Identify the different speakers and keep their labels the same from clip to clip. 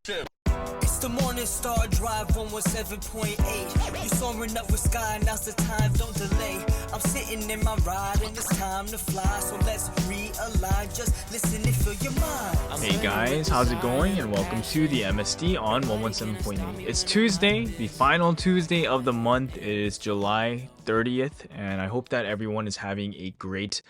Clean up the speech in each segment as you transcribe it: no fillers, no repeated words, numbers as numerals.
Speaker 1: It's the Morning Star Drive 117.8. You soaring up with sky, now's the time, don't delay. I'm sitting in my ride and it's time to fly. So let's realign, just listen and fill your mind.
Speaker 2: Hey guys, how's it going? And welcome to the MSD on 117.8. It's Tuesday, the final Tuesday of the month. It is July 30th, and I hope that everyone is having a great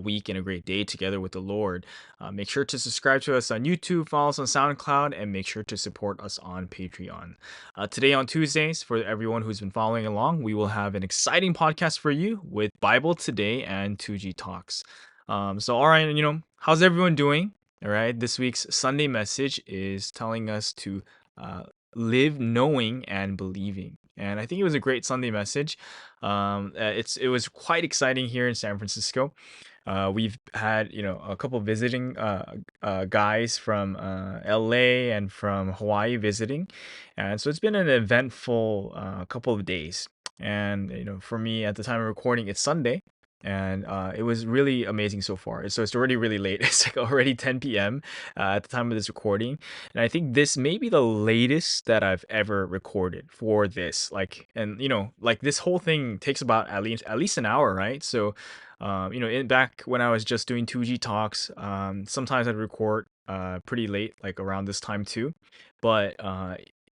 Speaker 2: week and a great day together with the Lord. Make sure to subscribe to us on YouTube, follow us on SoundCloud, and make sure to support us on Patreon. Today on Tuesdays, for everyone who's been following along, we will have an exciting podcast for you with Bible Today and 2G Talks. All right, how's everyone doing? All right, this week's Sunday message is telling us to live knowing and believing. And I think it was a great Sunday message. It was quite exciting here in San Francisco. We've had a couple of visiting guys from LA and from Hawaii visiting, and so it's been an eventful couple of days. And for me at the time of recording, it's Sunday. And it was really amazing so far. So it's already really late. It's like already 10 p.m. At the time of this recording. And I think this may be the latest that I've ever recorded for this. Like this whole thing takes about at least an hour, right? So, back when I was just doing 2G talks, sometimes I'd record pretty late, like around this time too. But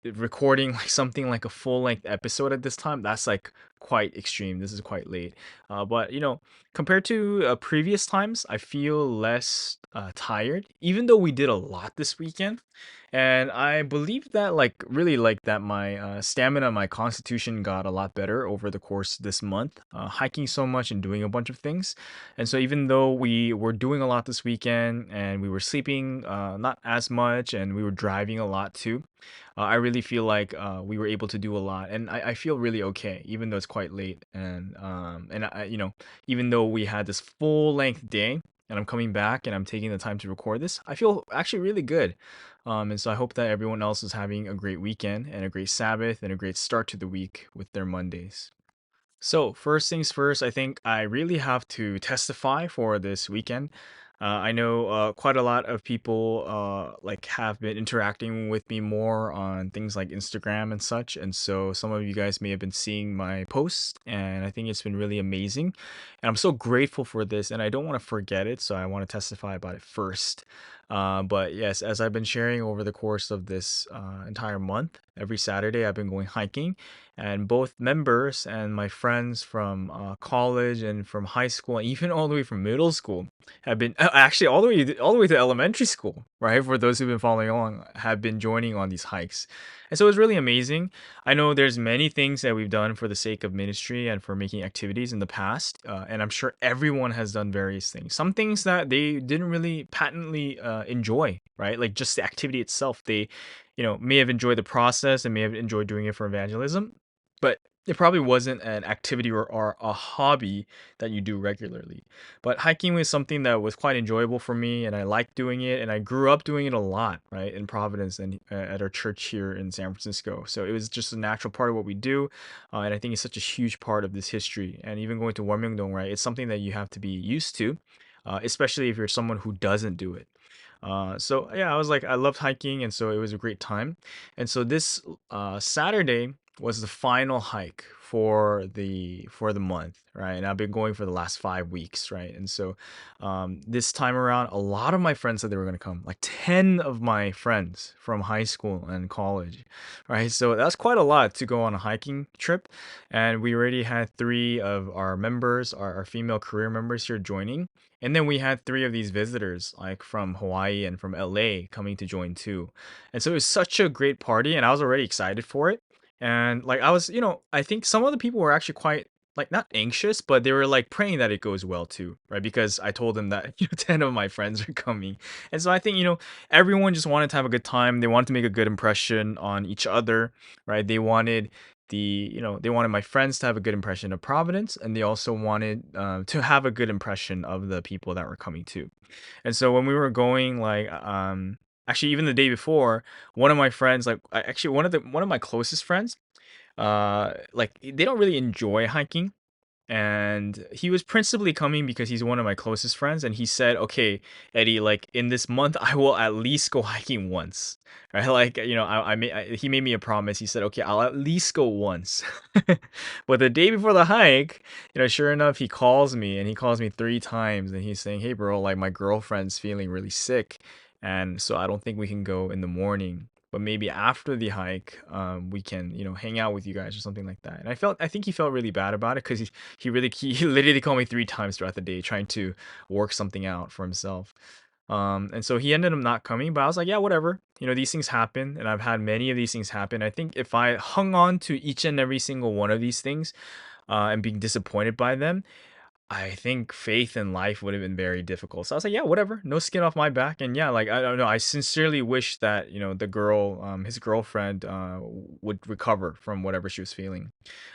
Speaker 2: recording like something like a full length episode at this time, that's like quite extreme. This is quite late, but compared to previous times, I feel less tired, even though we did a lot this weekend. And I believe that my stamina, my constitution got a lot better over the course of this month, hiking so much and doing a bunch of things. And so even though we were doing a lot this weekend and we were sleeping not as much and we were driving a lot too, I really feel like we were able to do a lot, and I feel really okay, even though it's quite late. And even though we had this full length day, and I'm coming back and I'm taking the time to record this, I feel actually really good. And so I hope that everyone else is having a great weekend and a great Sabbath and a great start to the week with their Mondays. So, first things first, I think I really have to testify for this weekend. I know quite a lot of people have been interacting with me more on things like Instagram and such, and so some of you guys may have been seeing my posts, and I think it's been really amazing, and I'm so grateful for this, and I don't want to forget it, so I want to testify about it first. But yes, as I've been sharing over the course of this entire month, every Saturday I've been going hiking, and both members and my friends from college and from high school, and even all the way from middle school, have been actually all the way to elementary school, right? For those who've been following along, have been joining on these hikes, and so it's really amazing. I know there's many things that we've done for the sake of ministry and for making activities in the past, and I'm sure everyone has done various things. Some things that they didn't really patently enjoy, right? Like just the activity itself, they may have enjoyed the process and may have enjoyed doing it for evangelism, but it probably wasn't an activity or a hobby that you do regularly. But hiking was something that was quite enjoyable for me, and I liked doing it, and I grew up doing it a lot, right, in Providence and at our church here in San Francisco. So it was just a natural part of what we do, and I think it's such a huge part of this history. And even going to Warmyongdong, right, it's something that you have to be used to, especially if you're someone who doesn't do it. So yeah, I was like, I loved hiking, and so it was a great time. And so this Saturday was the final hike for the month, right? And I've been going for the last 5 weeks, right? And so this time around, a lot of my friends said they were gonna come, like 10 of my friends from high school and college, right? So that's quite a lot to go on a hiking trip, and we already had three of our members, our female career members here joining. And then we had three of these visitors, like from Hawaii and from LA, coming to join too. And so it was such a great party, and I was already excited for it. And like I was, I think some of the people were actually quite like not anxious, but they were like praying that it goes well too, right? Because I told them that 10 of my friends are coming. And so I think, everyone just wanted to have a good time. They wanted to make a good impression on each other, right? They wanted my friends to have a good impression of Providence, and they also wanted to have a good impression of the people that were coming too. And so when we were going, actually even the day before, one of my friends, actually one of my closest friends, like they don't really enjoy hiking, and he was principally coming because he's one of my closest friends, and he said, okay, Eddie, like in this month I will at least go hiking once, right? Like, he made me a promise. He said, okay, I'll at least go once. But the day before the hike, sure enough, he calls me, and he calls me 3 times, and he's saying, hey bro, like my girlfriend's feeling really sick, and so I don't think we can go in the morning, but maybe after the hike, we can, hang out with you guys or something like that. And I think he felt really bad about it, because he literally called me 3 times throughout the day trying to work something out for himself. And so he ended up not coming, but I was like, yeah, whatever. These things happen, and I've had many of these things happen. I think if I hung on to each and every single one of these things, and being disappointed by them, I think faith in life would have been very difficult. So I was like, yeah, whatever, no skin off my back. And yeah, like I don't know, I sincerely wish that the girl, his girlfriend, would recover from whatever she was feeling.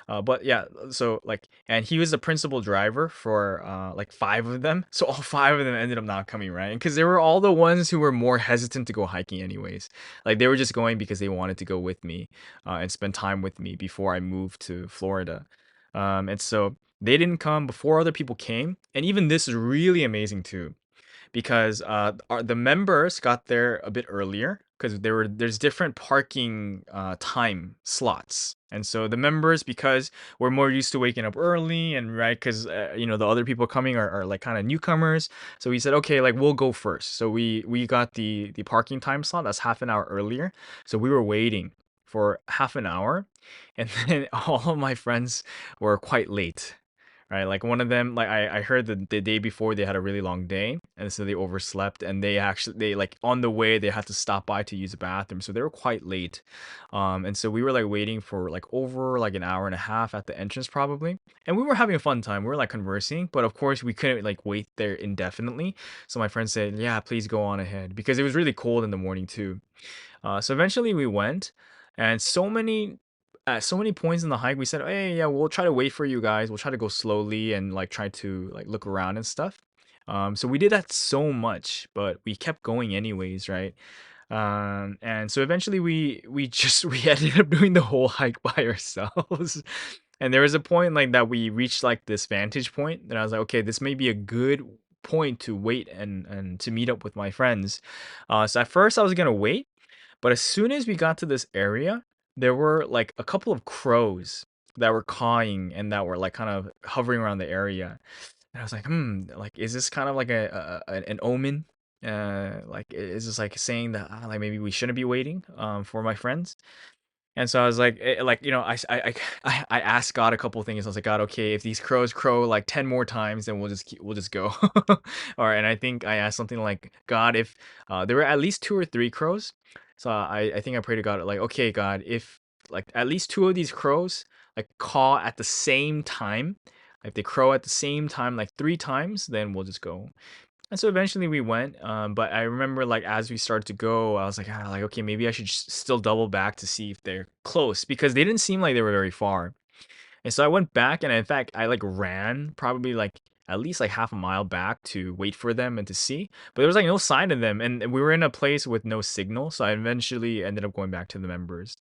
Speaker 2: But yeah, so like, and he was the principal driver for like 5 of them. So all 5 of them ended up not coming, right? Because they were all the ones who were more hesitant to go hiking, anyways. Like they were just going because they wanted to go with me, and spend time with me before I moved to Florida. And so they didn't come before other people came, and even this is really amazing too, because the members got there a bit earlier, because there's different parking time slots. And so the members, because we're more used to waking up early, and right, because the other people coming are like kind of newcomers, so we said, okay, like we'll go first. So we got the parking time slot that's half an hour earlier, so we were waiting for half an hour, and then all of my friends were quite late, right? Like one of them, like I heard the day before they had a really long day, and so they overslept, and they like on the way they had to stop by to use the bathroom, so they were quite late. And so we were like waiting for like over like an hour and a half at the entrance probably, and we were having a fun time. We were like conversing, but of course we couldn't like wait there indefinitely. So my friend said, "Yeah, please go on ahead," because it was really cold in the morning too. So eventually we went, and at so many points in the hike we said, hey, yeah, we'll try to wait for you guys. We'll try to go slowly and like try to like look around and stuff. So we did that so much, but we kept going anyways, right? And so eventually we just we ended up doing the whole hike by ourselves. And there was a point like that we reached like this vantage point, and I was like, okay, this may be a good point to wait and to meet up with my friends. So at first I was gonna wait, but as soon as we got to this area, there were like a couple of crows that were cawing and that were like kind of hovering around the area. And I was like, like, is this kind of like an omen? Like, is this like saying that like maybe we shouldn't be waiting for my friends? And so I was like, like I asked God a couple things. I was like, God, okay, if these crows crow like 10 more times, then we'll just go. All right, and I think I asked something like, God, if there were at least 2 or 3 crows, so I think I prayed to God like, okay, God, if like at least 2 of these crows like caw at the same time, if they crow at the same time like 3 times, then we'll just go. And so eventually we went, but I remember like as we started to go, I was like, like okay, maybe I should still double back to see if they're close, because they didn't seem like they were very far. And so I went back, and in fact I like ran probably like at least like half a mile back to wait for them and to see, but there was like no sign of them, and we were in a place with no signal, so I eventually ended up going back to the members.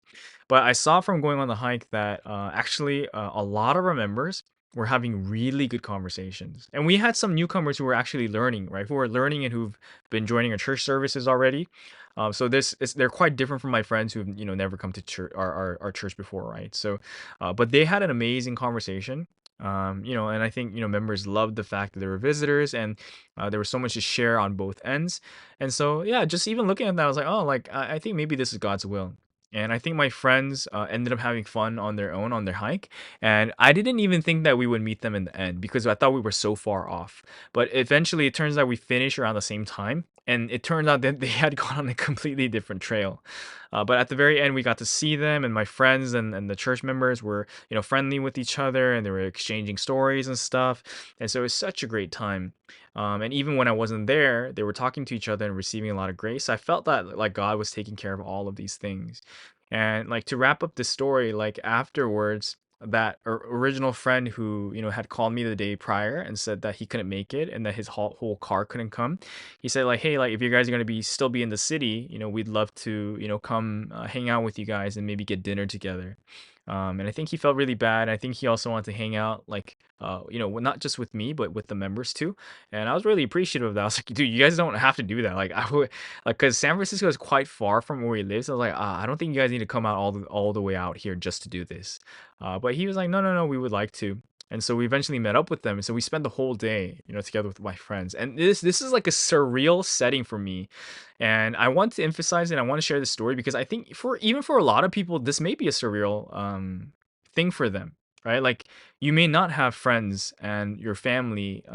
Speaker 2: But I saw from going on the hike that actually a lot of our members were having really good conversations. And we had some newcomers who were actually learning, right? Who were learning and who've been joining our church services already. So they're quite different from my friends who've never come to church, our church before, right? So, but they had an amazing conversation. And I think members loved the fact that there were visitors, and there was so much to share on both ends. And so yeah, just even looking at that, I was like, oh, like I think maybe this is God's will. And I think my friends ended up having fun on their own on their hike. And I didn't even think that we would meet them in the end, because I thought we were so far off. But eventually, it turns out we finished around the same time. And it turned out that they had gone on a completely different trail. But at the very end, we got to see them, and my friends and the church members were, friendly with each other, and they were exchanging stories and stuff. And so it was such a great time. And even when I wasn't there, they were talking to each other and receiving a lot of grace. I felt that like God was taking care of all of these things. And like to wrap up the story, like afterwards, that original friend who had called me the day prior and said that he couldn't make it and that his whole car couldn't come, he said like, hey, like if you guys are going to be still be in the city, we'd love to come hang out with you guys and maybe get dinner together. And I think he felt really bad. I think he also wanted to hang out, like, not just with me, but with the members too. And I was really appreciative of that. I was like, dude, you guys don't have to do that. Like, I would, like, because San Francisco is quite far from where he lives. I was like, I don't think you guys need to come out all the way out here just to do this. But he was like, no, no, no, we would like to. And so we eventually met up with them. And so we spent the whole day, together with my friends. And this is like a surreal setting for me. And I want to emphasize it. I want to share this story because I think for a lot of people, this may be a surreal thing for them, right? Like you may not have friends and your family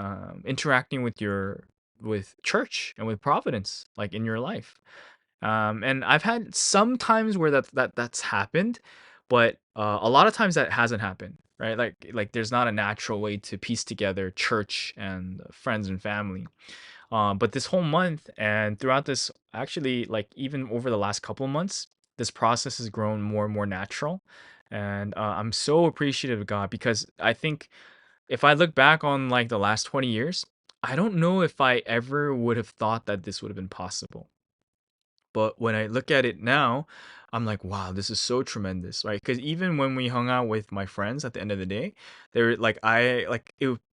Speaker 2: interacting with church and with Providence, like in your life. And I've had some times where that's happened, but a lot of times that hasn't happened, right? Like there's not a natural way to piece together church and friends and family. But this whole month and throughout this, actually, like even over the last couple of months, this process has grown more and more natural. And I'm so appreciative of God because I think if I look back on like the last 20 years, I don't know if I ever would have thought that this would have been possible. But when I look at it now, I'm like, wow, this is so tremendous, right? Because even when we hung out with my friends at the end of the day, they were like,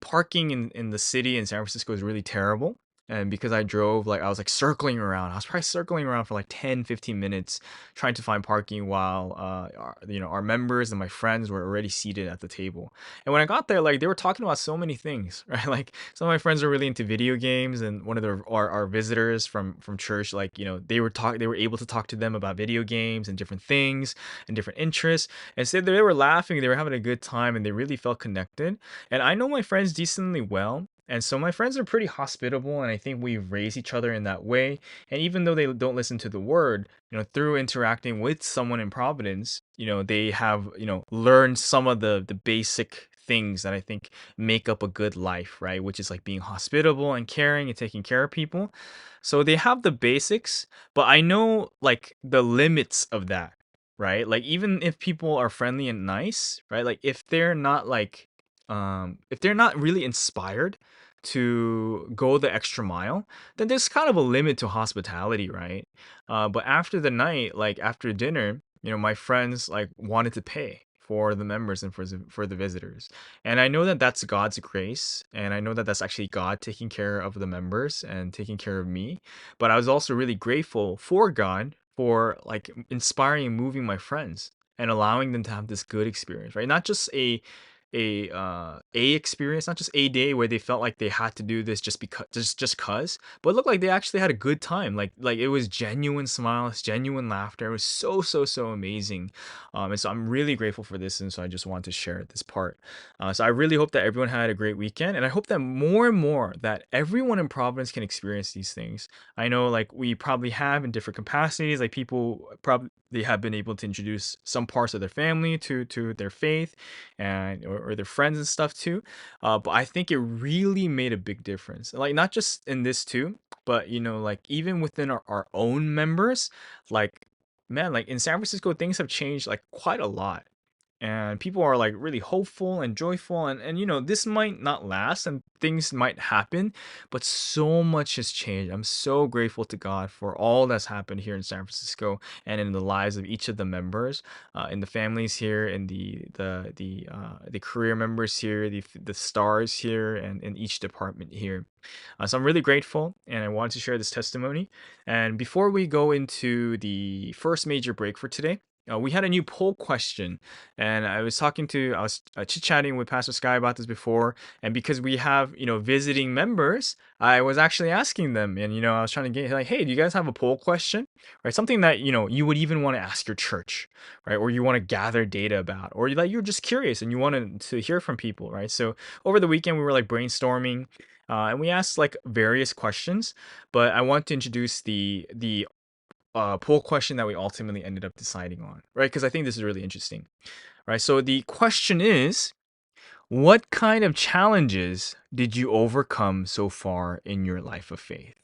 Speaker 2: parking in the city in San Francisco is really terrible. And because I drove, like, I was like circling around. I was probably circling around for like 10, 15 minutes trying to find parking while, our members and my friends were already seated at the table. And when I got there, like, they were talking about so many things, right? Like, some of my friends are really into video games, and one of our visitors from church, like they were able to talk to them about video games and different things and different interests, and said they were laughing, they were having a good time, and they really felt connected. And I know my friends decently well. And so my friends are pretty hospitable, and I think we raise each other in that way. And even though they don't listen to the word, through interacting with someone in Providence, they have, learned some of the basic things that I think make up a good life, right? Which is like being hospitable and caring and taking care of people. So they have the basics, but I know like the limits of that, right? Like even if people are friendly and nice, right? Like if they're not really inspired to go the extra mile, then there's kind of a limit to hospitality, right? But after the night, like after dinner, my friends like wanted to pay for the members and for the visitors. And I know that that's God's grace, and I know that that's actually God taking care of the members and taking care of me. But I was also really grateful for God for like inspiring and moving my friends and allowing them to have this good experience, right? Not just a experience, not just a day where they felt like they had to do this just cuz, but it looked like they actually had a good time. Like it was genuine smiles, genuine laughter. It was so amazing. And so I'm really grateful for this, and so I just wanted to share this part. So I really hope that everyone had a great weekend, and I hope that more and more that everyone in Providence can experience these things. I know like we probably have in different capacities, like people probably they have been able to introduce some parts of their family to their faith and or their friends and stuff too. But I think it really made a big difference. Like not just in this too, but like even within our own members, like man, like in San Francisco, things have changed like quite a lot. And people are like really hopeful and joyful, and this might not last and things might happen, but so much has changed. I'm so grateful to God for all that's happened here in San Francisco and in the lives of each of the members, in the families here, in the career members here, the stars here, and in each department here. So I'm really grateful, and I wanted to share this testimony. And before we go into the first major break for today, we had a new poll question, and I was chit-chatting with Pastor Sky about this before, and because we have, visiting members, I was actually asking them, and, I was trying to get like, hey, do you guys have a poll question, right? Something that, you would even want to ask your church, right? Or you want to gather data about, or like you're just curious and you wanted to hear from people, right? So over the weekend, we were like brainstorming, and we asked like various questions, but I want to introduce the poll question that we ultimately ended up deciding on, right? Because I think this is really interesting, right? So the question is, what kind of challenges did you overcome so far in your life of faith?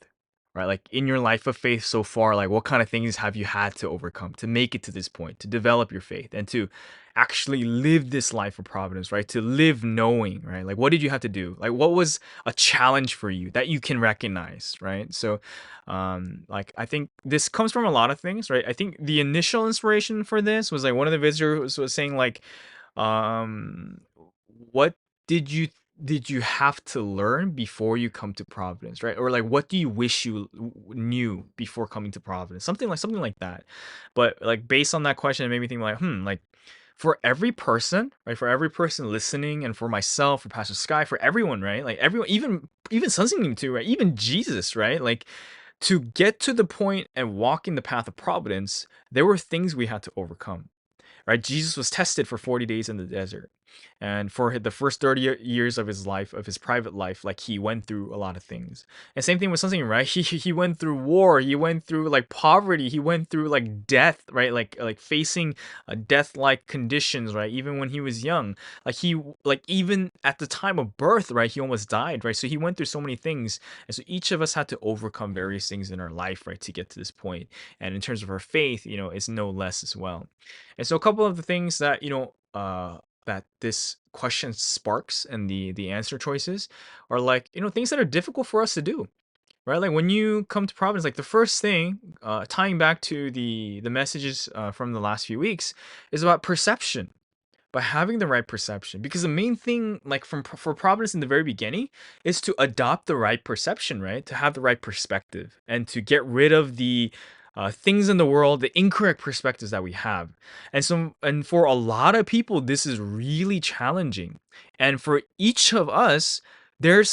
Speaker 2: right? Like in your life of faith so far, like what kind of things have you had to overcome to make it to this point, to develop your faith and to actually live this life of providence, right? To live knowing, right? Like what did you have to do? Like what was a challenge for you that you can recognize, right? So like I think this comes from a lot of things, right? I think the initial inspiration for this was like one of the visitors was saying like um what did you have to learn before you come to Providence, right? Or like what do you wish you knew before coming to Providence? Something like that. But like based on that question, it made me think like, like for every person, right? For every person listening, and for myself, for Pastor Sky, for everyone, right? Like everyone, even Sunseeing too, right? Even Jesus, right? Like to get to the point and walk in the path of providence, there were things we had to overcome, right? Jesus was tested for 40 days in the desert. And for the first 30 years of his life, of his private life, like he went through a lot of things. And same thing with something, right? He went through war, he went through like poverty, he went through like death, right? Like facing death-like conditions, right? Even when he was young, like like even at the time of birth, right? He almost died, right? So he went through so many things, and so each of us had to overcome various things in our life, right, to get to this point. And in terms of our faith, it's no less as well. And so a couple of the things that that this question sparks and the answer choices are like things that are difficult for us to do, right? Like when you come to Providence, like the first thing, tying back to the messages from the last few weeks, is about perception. By having the right perception, because the main thing like for Providence in the very beginning is to adopt the right perception, right? To have the right perspective and to get rid of the things in the world, the incorrect perspectives that we have. And for a lot of people this is really challenging, and for each of us there's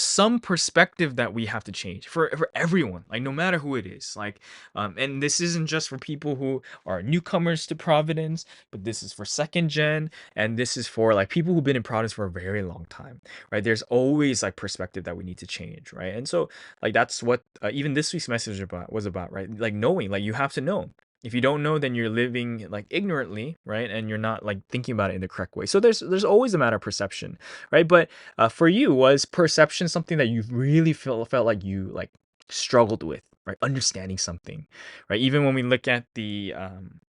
Speaker 2: some perspective that we have to change for everyone, like no matter who it is, like and this isn't just for people who are newcomers to Providence, but this is for second gen, and this is for like people who've been in Providence for a very long time, right? There's always like perspective that we need to change, right? And so like that's what even this week's message was about, right? Like knowing, like you have to know. If you don't know, then you're living like ignorantly, right? And you're not like thinking about it in the correct way. So there's always a matter of perception, right? But for you, was perception something that you really felt like you like struggled with, right? Understanding something, right? Even when we look at the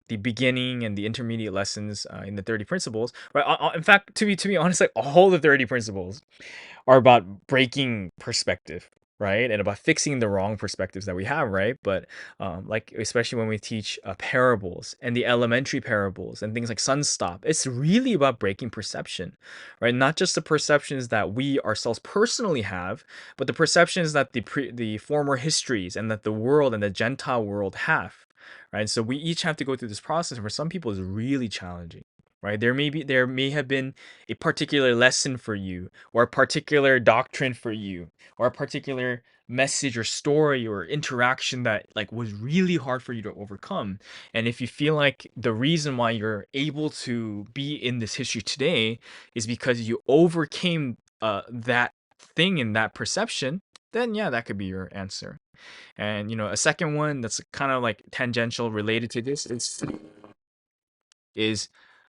Speaker 2: beginning and the intermediate lessons in the 30 principles, right? In fact, to be honest, like all the 30 principles are about breaking perspective, right? And about fixing the wrong perspectives that we have, right? But like especially when we teach parables and the elementary parables and things like sunstop, it's really about breaking perception, right? Not just the perceptions that we ourselves personally have, but the perceptions that the former histories and that the world and the Gentile world have, right? So we each have to go through this process. For some people, it's really challenging, right? There may have been a particular lesson for you, or a particular doctrine for you, or a particular message or story or interaction that like was really hard for you to overcome. And if you feel like the reason why you're able to be in this history today is because you overcame that thing in that perception, then yeah, that could be your answer. And a second one that's kind of like tangential related to this is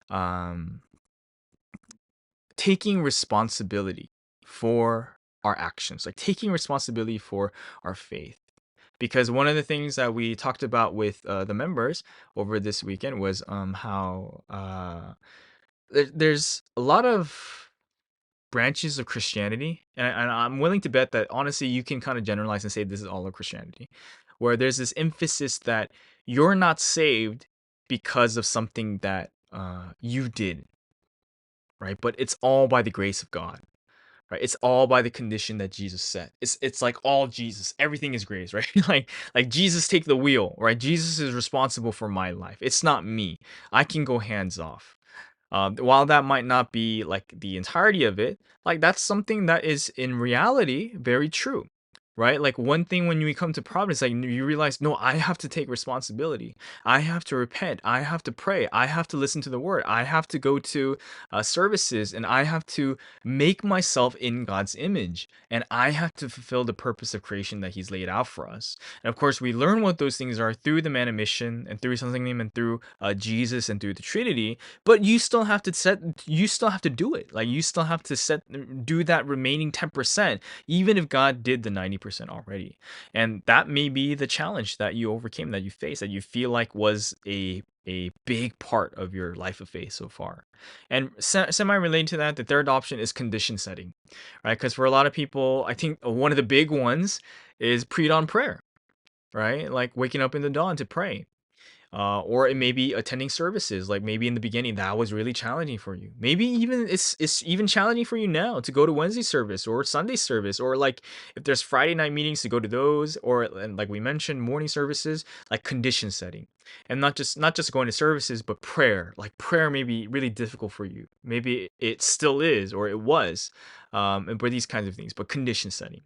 Speaker 2: um taking responsibility for our actions, like taking responsibility for our faith. Because one of the things that we talked about with the members over this weekend was how there's a lot of branches of Christianity, and I'm willing to bet that honestly you can kind of generalize and say this is all of Christianity, where there's this emphasis that you're not saved because of something that you did, right? But it's all by the grace of God, right? It's all by the condition that Jesus set. It's like all Jesus. Everything is grace, right? like Jesus take the wheel, right? Jesus is responsible for my life. It's not me. I can go hands off. While that might not be like the entirety of it, like that's something that is in reality very true, right? Like one thing when you come to Providence, like you realize, no, I have to take responsibility. I have to repent. I have to pray. I have to listen to the word. I have to go to services, and I have to make myself in God's image, and I have to fulfill the purpose of creation that He's laid out for us. And of course, we learn what those things are through the man of mission and through something named and through Jesus and through the Trinity. But you still have to you still have to do it. Like you still have to do that remaining 10%, even if God did the 90%. 100% already. And that may be the challenge that you overcame, that you faced, that you feel like was a big part of your life of faith so far. And semi related to that, the third option is condition setting, right? Because for a lot of people, I think one of the big ones is pre-dawn prayer, right? Like waking up in the dawn to pray. Or it may be attending services. Like maybe in the beginning that was really challenging for you. Maybe even it's even challenging for you now to go to Wednesday service or Sunday service, or like if there's Friday night meetings to go to those, or and like we mentioned, morning services, like condition setting. And not just going to services, but prayer. Like prayer may be really difficult for you. Maybe it still is, or it was, and for these kinds of things. But condition setting.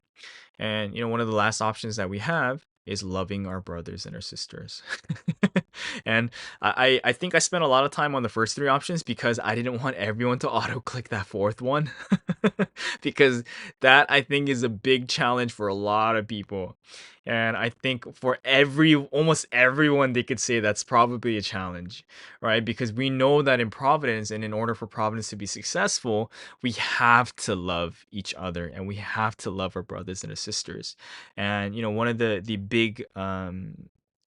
Speaker 2: And one of the last options that we have is loving our brothers and our sisters. And I think I spent a lot of time on the first three options because I didn't want everyone to auto click that fourth one. Because that I think is a big challenge for a lot of people. And I think for almost everyone, they could say that's probably a challenge, right? Because we know that in Providence, and in order for Providence to be successful, we have to love each other and we have to love our brothers and our sisters. And one of the big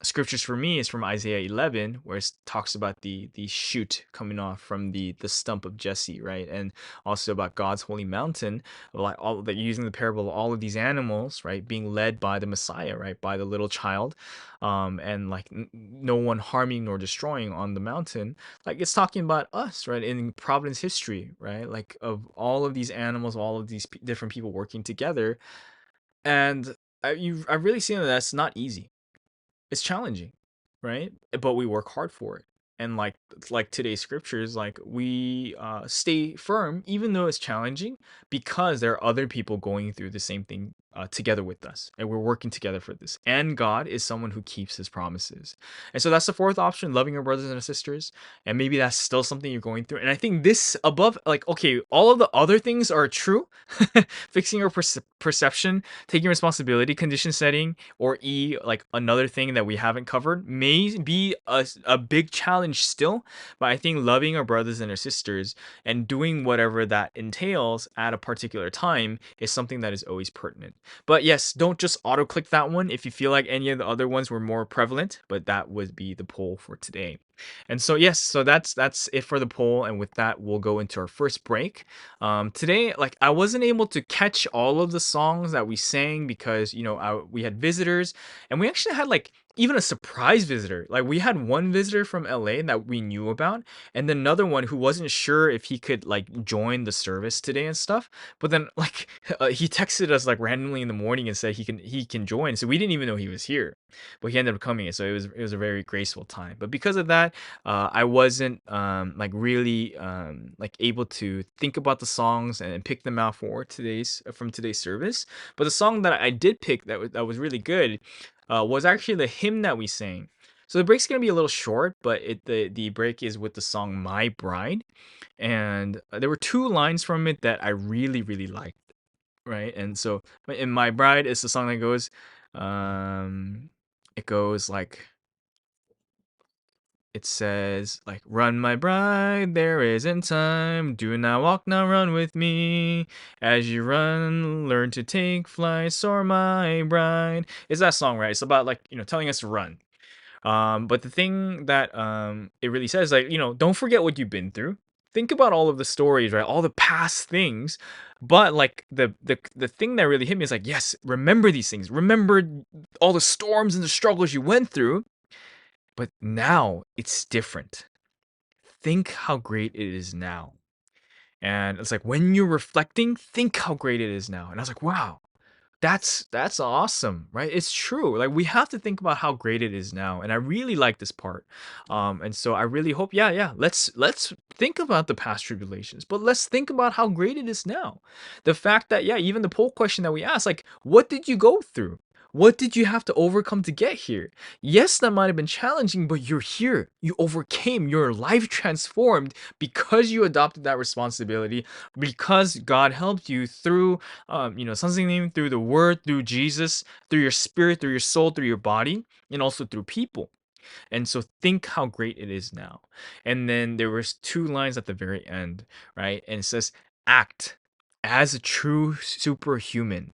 Speaker 2: scriptures for me is from Isaiah 11, where it talks about the shoot coming off from the stump of Jesse, right? And also about God's holy mountain, like all that, using the parable of all of these animals, right, being led by the Messiah, right, by the little child, and like no one harming nor destroying on the mountain. Like it's talking about us, right, in Providence history, right, like of all of these animals, all of these different people working together. And I've really seen that that's not easy. It's challenging, right? But we work hard for it. And like today's scriptures, like we stay firm even though it's challenging, because there are other people going through the same thing together with us, and we're working together for this. And God is someone who keeps his promises. And so that's the fourth option, loving our brothers and our sisters. And maybe that's still something you're going through. And I think this above, like, okay, all of the other things are true. Fixing your perception, taking responsibility, condition setting, or E, like another thing that we haven't covered, may be a big challenge still. But I think loving our brothers and our sisters and doing whatever that entails at a particular time is something that is always pertinent. But yes, don't just auto click that one if you feel like any of the other ones were more prevalent, but that would be the poll for today. And so yes, so that's it for the poll, and with that we'll go into our first break. Today, like, I wasn't able to catch all of the songs that we sang because we had visitors, and we actually had like even a surprise visitor. Like we had one visitor from LA that we knew about, and then another one who wasn't sure if he could like join the service today and stuff. But then like he texted us like randomly in the morning and said he can join. So we didn't even know he was here, but he ended up coming. So it was a very graceful time. But because of that, I wasn't like really like able to think about the songs and pick them out for today's service. But the song that I did pick that was really good was actually the hymn that we sang. So the break's gonna be a little short, but the break is with the song "My Bride," and there were two lines from it that I really really liked, right? And so in "My Bride" is the song that goes, it goes like, it says like, "Run, my bride, there isn't time. Do not walk, now run with me. As you run, learn to take flight. Soar, my bride." Is that song, right? It's about like telling us to run. But the thing that it really says, like, don't forget what you've been through. Think about all of the stories, right? All the past things. But like the thing that really hit me is like, yes, remember these things. Remember all the storms and the struggles you went through. But now it's different. Think how great it is now. And it's like when you're reflecting, think how great it is now. And I was like, wow, that's awesome, right? It's true. Like we have to think about how great it is now. And I really like this part. And so I really hope, yeah, let's think about the past tribulations, but let's think about how great it is now. The fact that, yeah, even the poll question that we asked, like, what did you go through? What did you have to overcome to get here? Yes, that might have been challenging, but you're here. You overcame. Your life transformed because you adopted that responsibility, because God helped you through something, through the word, through Jesus, through your spirit, through your soul, through your body, and also through people. And so think how great it is now. And then there was two lines at the very end, right? And it says, act as a true superhuman.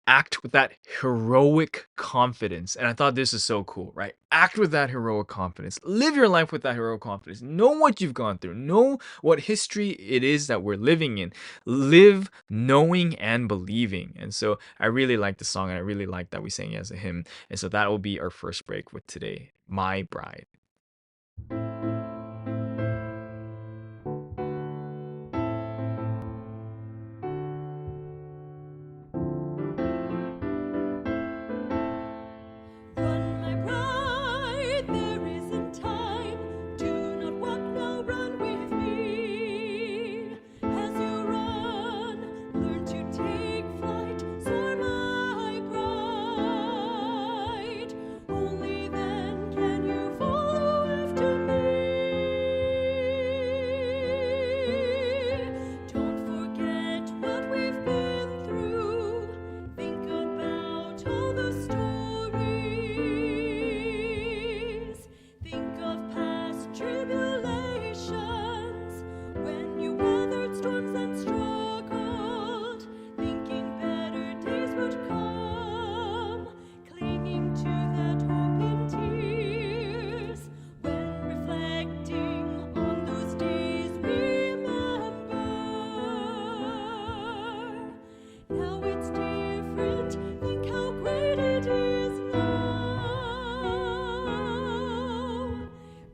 Speaker 2: act with that heroic confidence. And I thought this is so cool, right? Act with that heroic confidence. Live your life with that heroic confidence. Know what you've gone through. Know what history it is that we're living in. Live knowing and believing. And so I really like the song, and I really like that we sang it as a hymn. And so that will be our first break with today, My Bride.
Speaker 3: Run, my bride, there isn't time. Do not walk, no, run with me. As you run, learn to take flight. Soar, my bride. Only then can you follow after me. Don't forget what we've been through. Think about all the stories. Think of past tribulations when you weathered storms and struggled, thinking better days would come, clinging to that hope in tears. When reflecting on those days, remember, now it's different. Think how great it is now.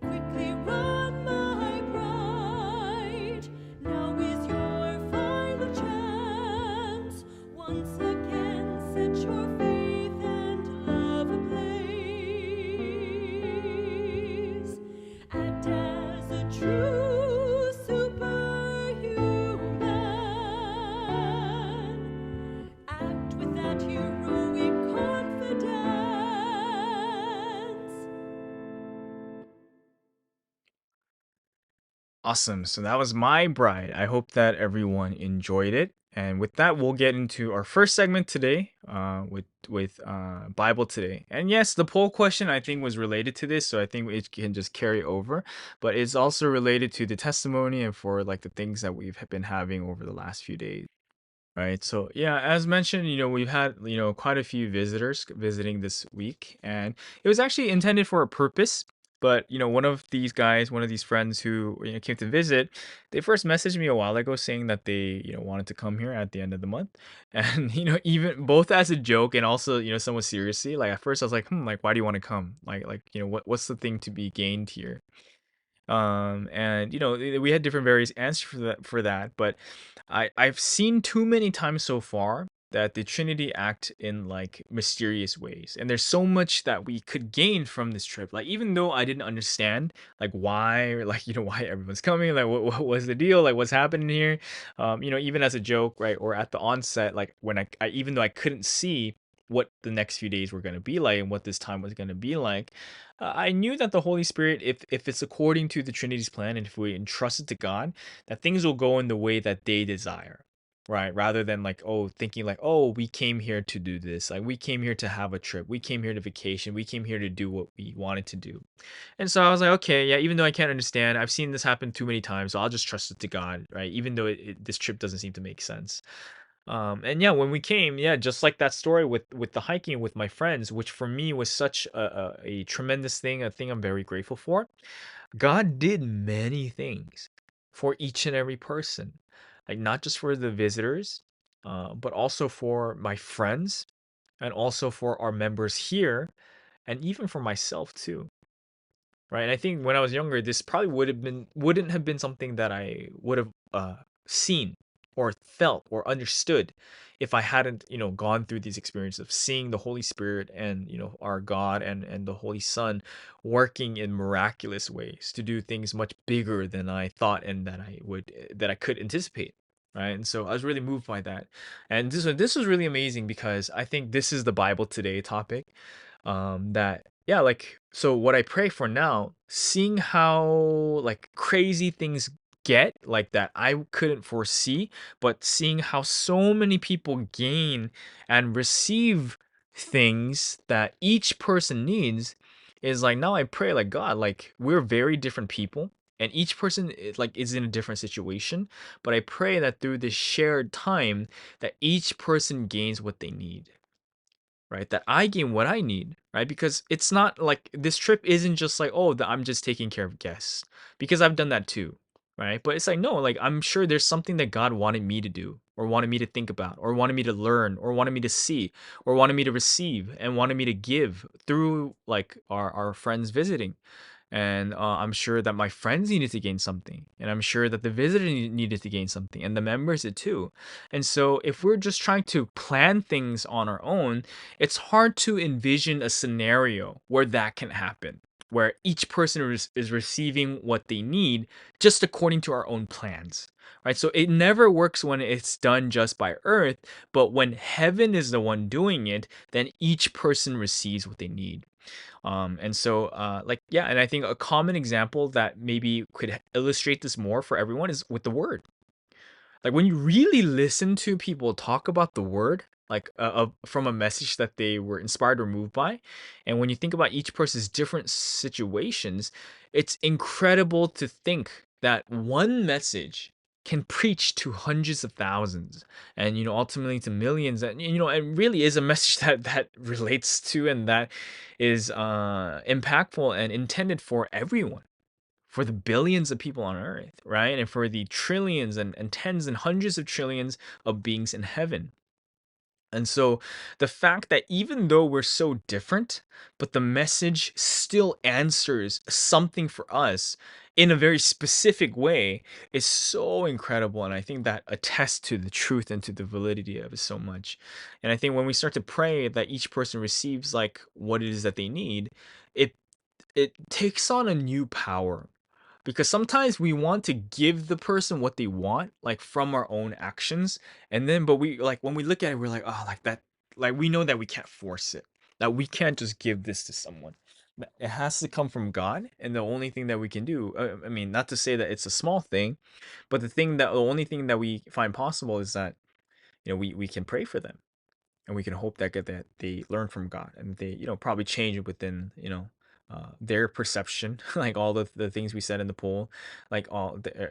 Speaker 3: Quickly run, my bride. Now is your final chance. Once again, set your faith and love ablaze. Act as a true superhuman. Act with that heroic confidence.
Speaker 2: Awesome. So that was My Bride. I hope that everyone enjoyed it. And with that, we'll get into our first segment today, with Bible today. And yes, the poll question I think was related to this, so I think it can just carry over. But it's also related to the testimony and for like the things that we've been having over the last few days. Right. So yeah, as mentioned, we've had, quite a few visitors visiting this week, and it was actually intended for a purpose. But one of these guys, one of these friends who came to visit, they first messaged me a while ago saying that they wanted to come here at the end of the month, and even both as a joke and also somewhat seriously. Like at first I was like, like why do you want to come? Like what's the thing to be gained here? And we had different various answers for that, but I've seen too many times so far that the Trinity act in like mysterious ways, and there's so much that we could gain from this trip. Like even though I didn't understand like why, or like why everyone's coming, like what was the deal, like what's happening here, even as a joke, right, or at the onset, like when I even though I couldn't see what the next few days were going to be like and what this time was going to be like, I knew that the Holy Spirit, if it's according to the Trinity's plan, and if we entrust it to God, that things will go in the way that they desire, right? Rather than like, oh, thinking like, oh, we came here to do this, like we came here to have a trip, we came here to vacation, we came here to do what we wanted to do. And so I was like, okay, yeah, even though I can't understand, I've seen this happen too many times, so I'll just trust it to God, right? Even though this trip doesn't seem to make sense. And yeah, when we came, yeah, just like that story with the hiking with my friends, which for me was such a tremendous thing, a thing I'm very grateful for. God did many things for each and every person, like not just for the visitors, but also for my friends, and also for our members here, and even for myself too, right? And I think when I was younger, this probably wouldn't have been something that I would have seen or felt or understood if I hadn't, gone through these experiences of seeing the Holy Spirit and our God and the Holy Son working in miraculous ways to do things much bigger than I thought and that I could anticipate. Right. And so I was really moved by that. And this was really amazing because I think this is the Bible today topic, that yeah, like, so what I pray for now, seeing how like crazy things get, like that I couldn't foresee, but seeing how so many people gain and receive things that each person needs, is like, now I pray like, God, like we're very different people, and each person is in a different situation, but I pray that through this shared time, that each person gains what they need. right? That I gain what I need, right? Because it's not like this trip isn't just like, oh, I'm just taking care of guests, because I've done that too, right? But it's like, no, like I'm sure there's something that God wanted me to do, or wanted me to think about, or wanted me to learn, or wanted me to see, or wanted me to receive, and wanted me to give through like our friends visiting. And I'm sure that my friends needed to gain something, and I'm sure that the visitor needed to gain something, and the members did too. And so if we're just trying to plan things on our own, it's hard to envision a scenario where that can happen, where each person is receiving what they need just according to our own plans, right? So it never works when it's done just by earth, but when heaven is the one doing it, then each person receives what they need. And so, like, yeah, and I think a common example that maybe could illustrate this more for everyone is with the word. Like, when you really listen to people talk about the word, like from a message that they were inspired or moved by, and when you think about each person's different situations, it's incredible to think that one message can preach to hundreds of thousands, and ultimately to millions, and it really is a message that relates to, and that is impactful and intended for everyone, for the billions of people on earth, right? And for the trillions and tens and hundreds of trillions of beings in heaven. And so the fact that even though we're so different, but the message still answers something for us in a very specific way is so incredible. And I think that attests to the truth and to the validity of it so much. And I think when we start to pray that each person receives like what it is that they need, it it takes on a new power, because sometimes we want to give the person what they want, like from our own actions, and then but we like when we look at it, we're like, oh, like that, like we know that we can't force it, that we can't just give this to someone. That it has to come from God, and the only thing that we can do, I mean, not to say that it's a small thing, but the only thing that we find possible is that we can pray for them, and we can hope that they learn from God, and they probably change within their perception, like all the things we said in the poll, like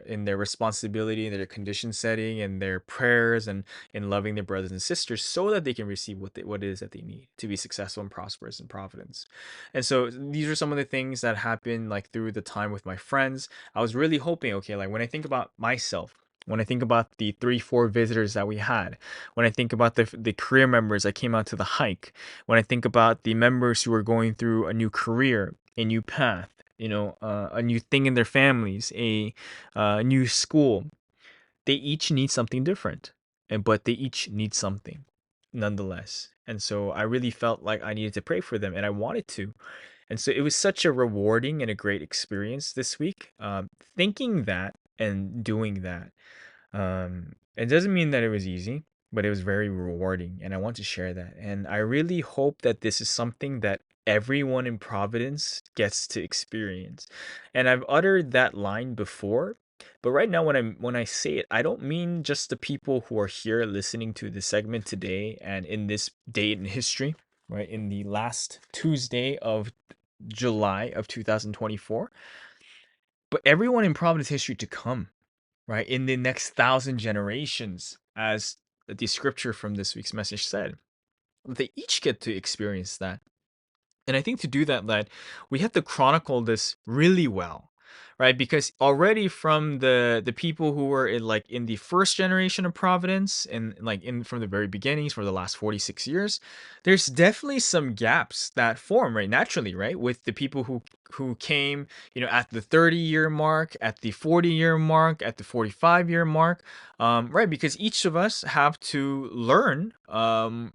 Speaker 2: in their responsibility, in their condition setting, and their prayers, and in loving their brothers and sisters, so that they can receive what it is that they need to be successful and prosperous in providence. And so these are some of the things that happened like through the time with my friends. I was really hoping, okay, like when I think about myself, when I think about the 3-4 visitors that we had, when I think about the career members that came out to the hike, when I think about the members who are going through a new career, a new path, a new thing in their families, a new school, they each need something different, but they each need something nonetheless. And so I really felt like I needed to pray for them, and I wanted to. And so it was such a rewarding and a great experience this week, thinking that and doing that. It doesn't mean that it was easy, but it was very rewarding, and I want to share that. And I really hope that this is something that everyone in Providence gets to experience. And I've uttered that line before, but right now when I say it, I don't mean just the people who are here listening to the segment today and in this date in history, right? In the last Tuesday of July of 2024, but everyone in Providence history to come, right? In the next 1,000 generations, as the scripture from this week's message said. They each get to experience that. And I think to do that, lad, we have to chronicle this really well, right? Because already from the people who were in the first generation of Providence, and like in from the very beginnings for the last 46 years, there's definitely some gaps that form right naturally, right? With the people who came, at the 30-year mark, at the 40-year mark, at the 45-year mark, right? Because each of us have to learn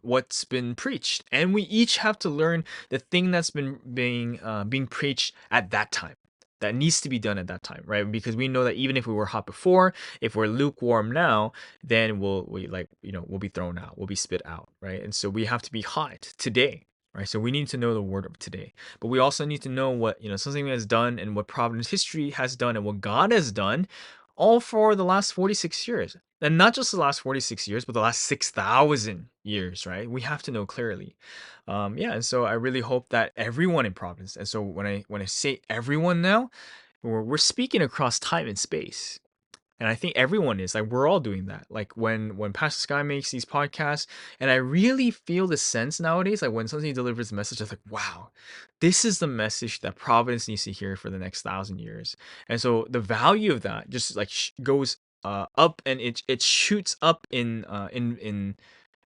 Speaker 2: what's been preached, and we each have to learn the thing that's been being preached at that time, that needs to be done at that time, right? Because we know that even if we were hot before, if we're lukewarm now, then we'll be thrown out, we'll be spit out, right? And so we have to be hot today, right? So we need to know the word of today, but we also need to know what something has done, and what Providence history has done, and what God has done, all for the last 46 years. And not just the last 46 years, but the last 6,000 years, right? We have to know clearly. Yeah, and so I really hope that everyone in Providence, and so when I say everyone now, we're speaking across time and space. And I think everyone is like we're all doing that. Like when Pastor Sky makes these podcasts, and I really feel the sense nowadays, like when somebody delivers a message, it's like, wow, this is the message that Providence needs to hear for the next 1,000 years. And so the value of that just like goes up, and it shoots up in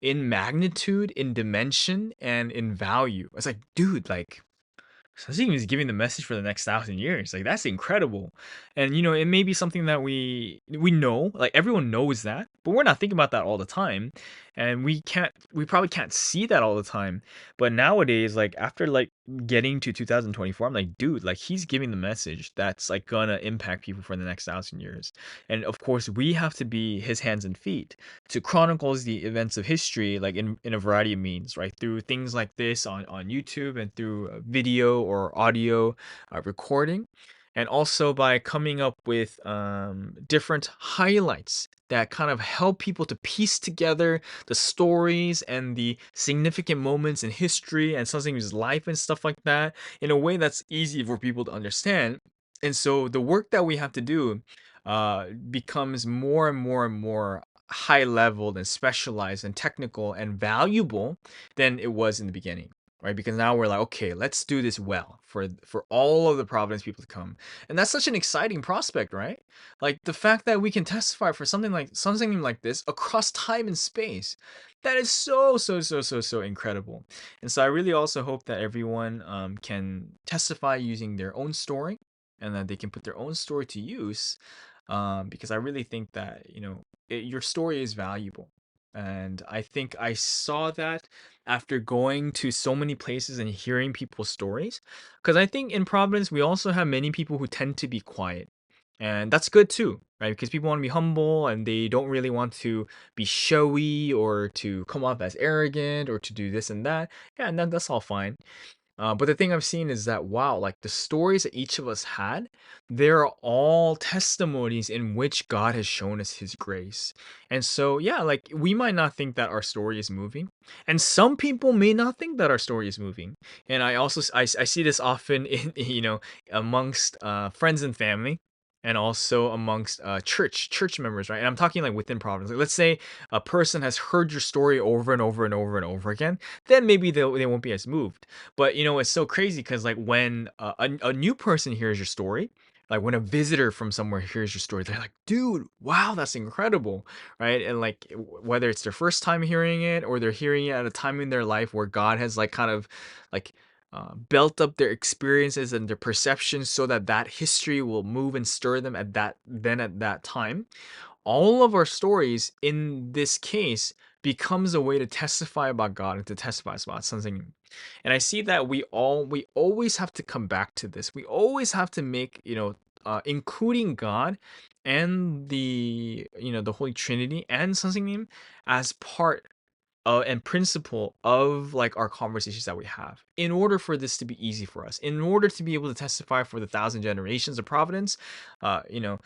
Speaker 2: magnitude, in dimension, and in value. It's like, dude, like Sazim is giving the message for the next 1,000 years. Like that's incredible. And it may be something that we know, like everyone knows that, but we're not thinking about that all the time. And we probably can't see that all the time. But nowadays, like after like getting to 2024, I'm like, dude, like he's giving the message that's like gonna impact people for the next 1,000 years. And of course, we have to be his hands and feet to chronicles the events of history, like in a variety of means, right? Through things like this on YouTube, and through video or audio recording, and also by coming up with different highlights that kind of help people to piece together the stories and the significant moments in history and something's life and stuff like that in a way that's easy for people to understand. And so the work that we have to do becomes more and more and more high level and specialized and technical and valuable than it was in the beginning, right? Because now we're like, okay, let's do this well for all of the Providence people to come. And that's such an exciting prospect, right? Like the fact that we can testify for something like this across time and space. That is so incredible. And so I really also hope that everyone can testify using their own story, and that they can put their own story to use, because I really think that your story is valuable. And I think I saw that after going to so many places and hearing people's stories. Because I think in Providence, we also have many people who tend to be quiet. And that's good too, right? Because people want to be humble and they don't really want to be showy or to come off as arrogant or to do this and that. Yeah, and that's all fine. But the thing I've seen is that, wow, like the stories that each of us had, they're all testimonies in which God has shown us his grace. And so, yeah, like we might not think that our story is moving, and some people may not think that our story is moving. And I also I see this often in amongst friends and family, and also amongst church members, right? And I'm talking like within Providence. Like, let's say a person has heard your story over and over and over and over again, then maybe they won't be as moved. But it's so crazy because like when a new person hears your story, like when a visitor from somewhere hears your story, they're like, dude, wow, that's incredible, right? And like whether it's their first time hearing it, or they're hearing it at a time in their life where God has like kind of like built up their experiences and their perceptions so that that history will move and stir them at that time. All of our stories in this case becomes a way to testify about God and to testify about something. And I see that we always have to come back to this. We always have to make, including God and the Holy Trinity and something as part and principle of like our conversations that we have, in order for this to be easy for us, in order to be able to testify for the 1,000 generations of Providence, you know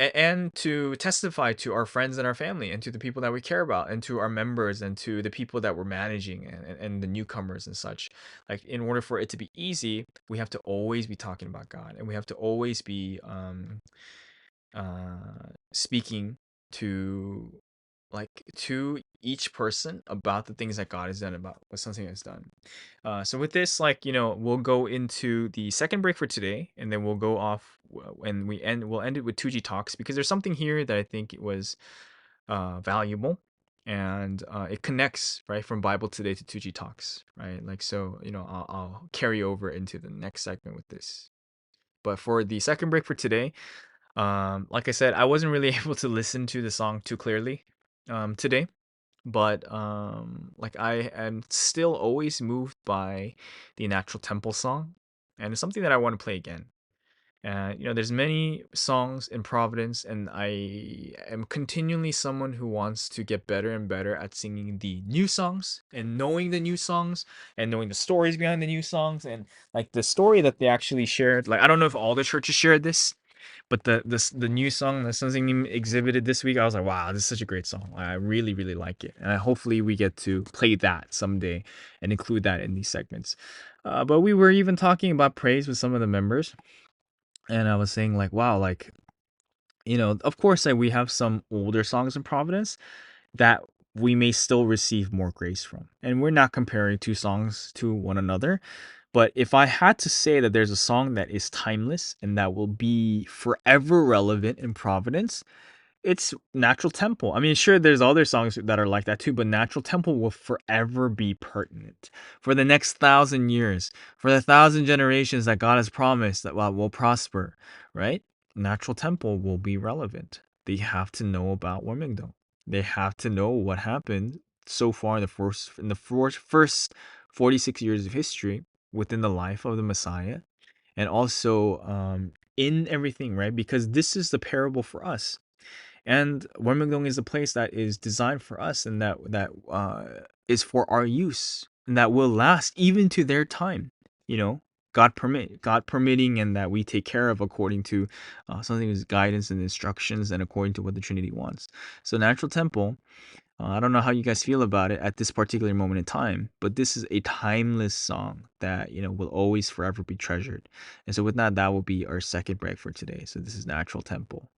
Speaker 2: and to testify to our friends and our family, and to the people that we care about, and to our members, and to the people that we're managing, and the newcomers and such. Like in order for it to be easy, we have to always be talking about God, and we have to always be speaking to to each person about the things that God has done, about what something has done. So with this, like we'll go into the second break for today, and then we'll go off and we'll end it with 2G talks, because there's something here that I think it was valuable, and it connects right from Bible today to 2G talks, right? Like so, I'll carry over into the next segment with this. But for the second break for today, like I said, I wasn't really able to listen to the song too clearly today, but like I am still always moved by the Natural Temple song, and it's something that I want to play again. There's many songs in Providence, and I am continually someone who wants to get better and better at singing the new songs, and knowing the new songs, and knowing the stories behind the new songs, and like the story that they actually shared. Like I don't know if all the churches shared this, but the new song that something exhibited this week, I was like, wow, this is such a great song. I really really like it, and hopefully we get to play that someday and include that in these segments. But we were even talking about praise with some of the members, and I was saying like, wow, like of course, like we have some older songs in Providence that we may still receive more grace from. And we're not comparing two songs to one another. But if I had to say that there's a song that is timeless and that will be forever relevant in Providence, it's Natural Temple. I mean, sure, there's other songs that are like that too, but Natural Temple will forever be pertinent for the next 1,000 years, for the 1,000 generations that God has promised that will prosper, right? Natural Temple will be relevant. They have to know about Warmingdon. They have to know what happened so far in the first 46 years of history within the life of the Messiah, and also in everything, right? Because this is the parable for us, and Warmingdong is a place that is designed for us, and that is for our use, and that will last even to their time. You know, God permitting, and that we take care of according to something's guidance and instructions, and according to what the Trinity wants. So, Natural Temple. I don't know how you guys feel about it at this particular moment in time, but this is a timeless song that will always forever be treasured. And so, with that will be our second break for today. So, this is Natural Temple.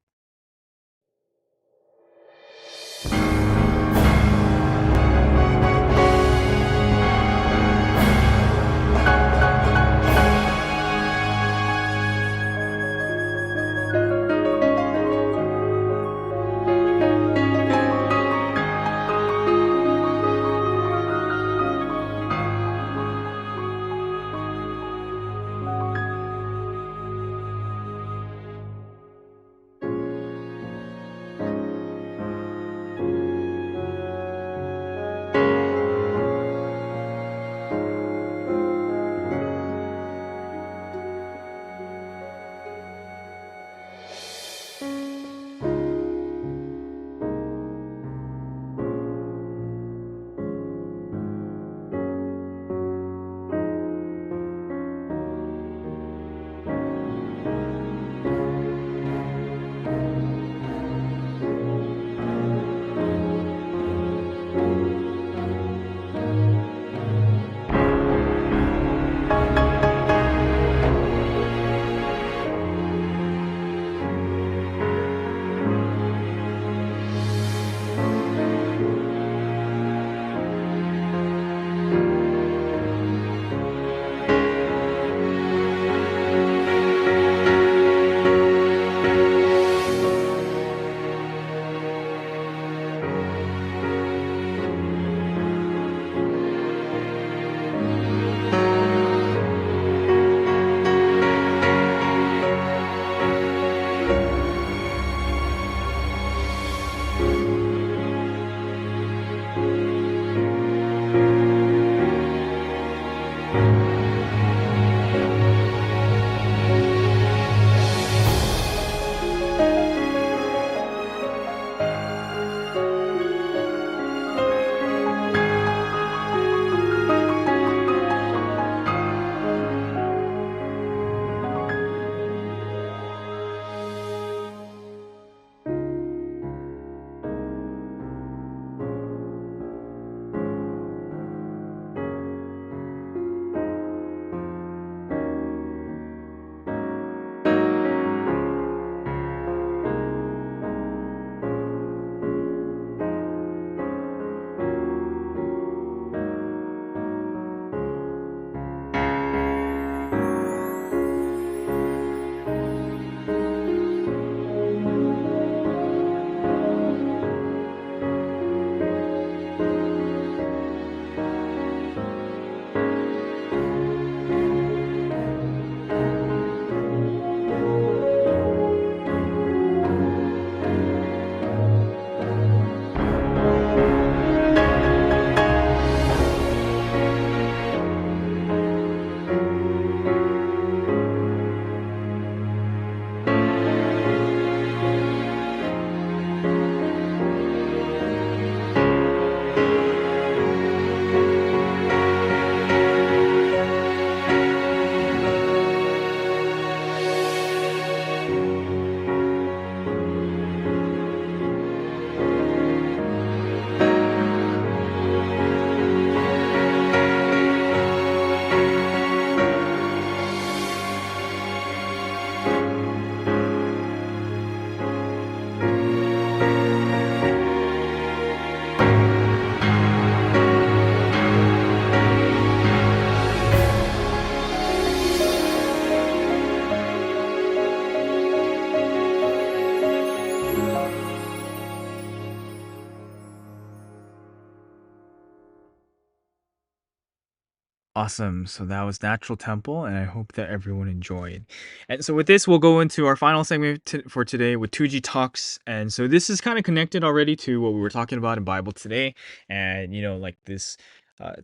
Speaker 2: Awesome. So that was Natural Temple, and I hope that everyone enjoyed. And so with this, we'll go into our final segment for today with 2G Talks. And so this is kind of connected already to what we were talking about in Bible today, and like this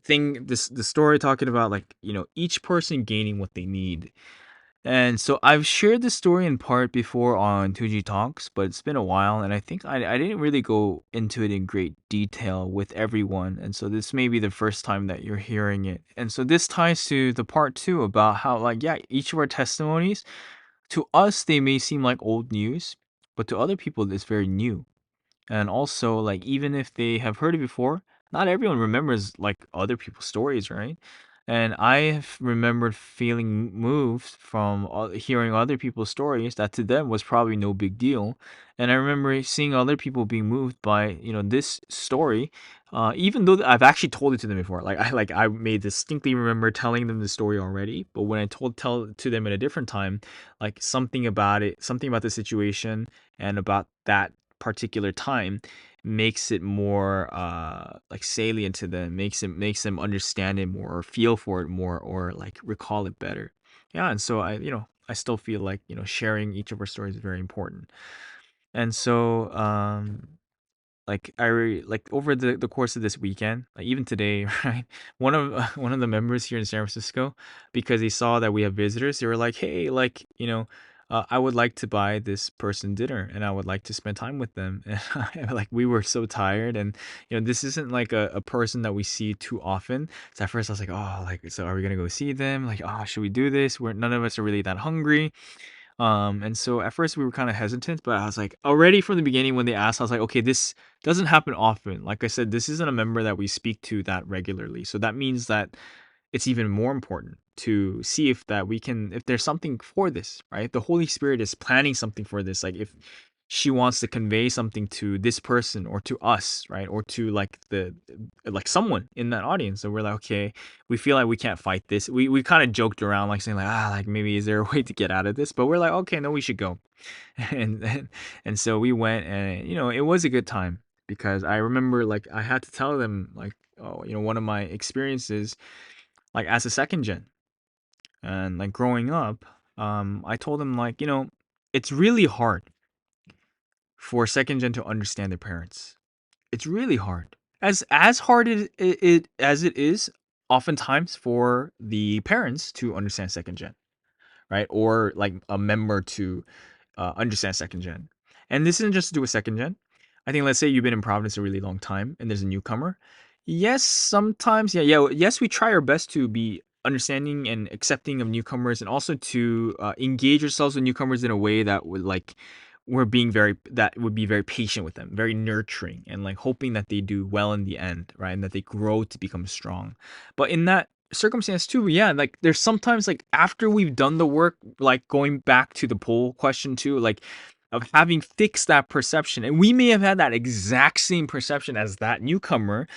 Speaker 2: thing, this the story talking about like each person gaining what they need. And so I've shared this story in part before on 2G Talks, but it's been a while, and I think I didn't really go into it in great detail with everyone. And so this may be the first time that you're hearing it. And so this ties to the part two about how, like, yeah, each of our testimonies, to us, they may seem like old news, but to other people, it's very new. And also, like, even if they have heard it before, not everyone remembers like other people's stories, right? And I have remembered feeling moved from hearing other people's stories that to them was probably no big deal. And I remember seeing other people being moved by, this story, even though I've actually told it to them before. Like I may distinctly remember telling them the story already, but when I tell it to them at a different time, like something about it, something about the situation and about that particular time makes it more like salient to them, makes them understand it more or feel for it more or like recall it better. Yeah, and so I still feel like sharing each of our stories is very important. And so like over the course of this weekend, like even today, right? One of the members here in San Francisco, because they saw that we have visitors, they were like, "Hey, like I would like to buy this person dinner, and I would like to spend time with them." And like we were so tired, and this isn't like a person that we see too often. So at first I was like, "Oh, like so are we gonna go see them? Like, oh, should we do this? We're none of us are really that hungry." And so at first we were kind of hesitant, but I was like, already from the beginning when they asked, I was like, okay, this doesn't happen often. Like I said, this isn't a member that we speak to that regularly. So that means that it's even more important to see if there's something for this, right? The Holy Spirit is planning something for this. Like if she wants to convey something to this person or to us, right? Or to like like someone in that audience. So we're like, okay, we feel like we can't fight this. We kind of joked around like saying like, like maybe is there a way to get out of this? But we're like, okay, no, we should go. and and so we went, and it was a good time because I remember like I had to tell them like, oh, one of my experiences like as a second gen and like growing up, I told them like, it's really hard for second gen to understand their parents. It's really hard. As hard as it is oftentimes for the parents to understand second gen, right? Or like a member to understand second gen. And this isn't just to do with second gen. I think let's say you've been in Providence a really long time and there's a newcomer. Yes, sometimes, yes, we try our best to be understanding and accepting of newcomers and also to engage ourselves with newcomers in a way that would like that would be very patient with them, very nurturing and like hoping that they do well in the end, right? And that they grow to become strong. But in that circumstance too, yeah, like there's sometimes like after we've done the work, like going back to the poll question too, like of having fixed that perception, and we may have had that exact same perception as that newcomer,